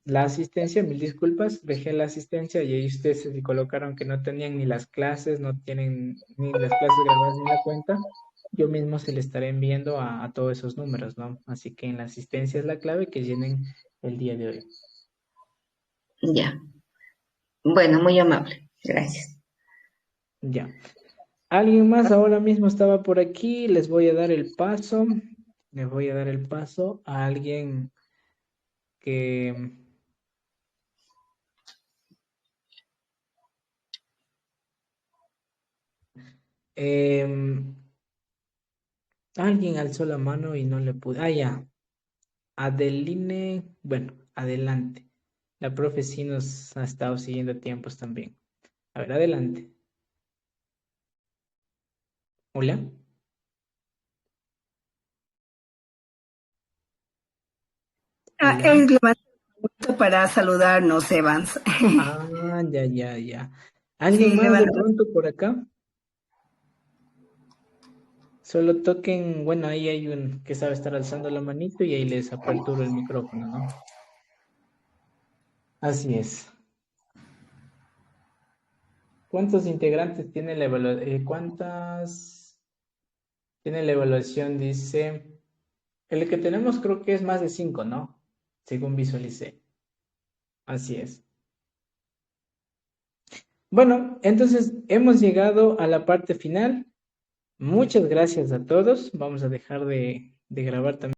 la asistencia, mil disculpas, dejé la asistencia y ahí ustedes se colocaron que no tenían ni las clases, no tienen ni las clases grabadas ni la cuenta. Yo mismo se le estaré enviando a todos esos números, ¿no? Así que en la asistencia es la clave que llenen el día de hoy. ya. Bueno, muy amable. Gracias. Ya. Alguien más ahora mismo estaba por aquí, les voy a dar el paso. Les voy a dar el paso a alguien que em, alguien alzó la mano y no le pude. Ah, ya. Adeline, bueno, adelante. La profe sí nos ha estado siguiendo tiempos también. A ver, adelante. Hola. Hola. Él levanta la manito para saludarnos, Evans. Ah, ya, ya, ya. ¿Alguien Sí, más de levanta. pronto por acá? Solo toquen, bueno, ahí hay un que sabe estar alzando la manito y ahí les aperturo el micrófono, ¿no? Así es. ¿Cuántos integrantes tiene la evaluación? ¿Cuántas tiene la evaluación? Dice, el que tenemos creo que es más de 5, ¿no? Según visualicé. Así es. Bueno, entonces hemos llegado a la parte final. Muchas gracias a todos. Vamos a dejar de grabar también.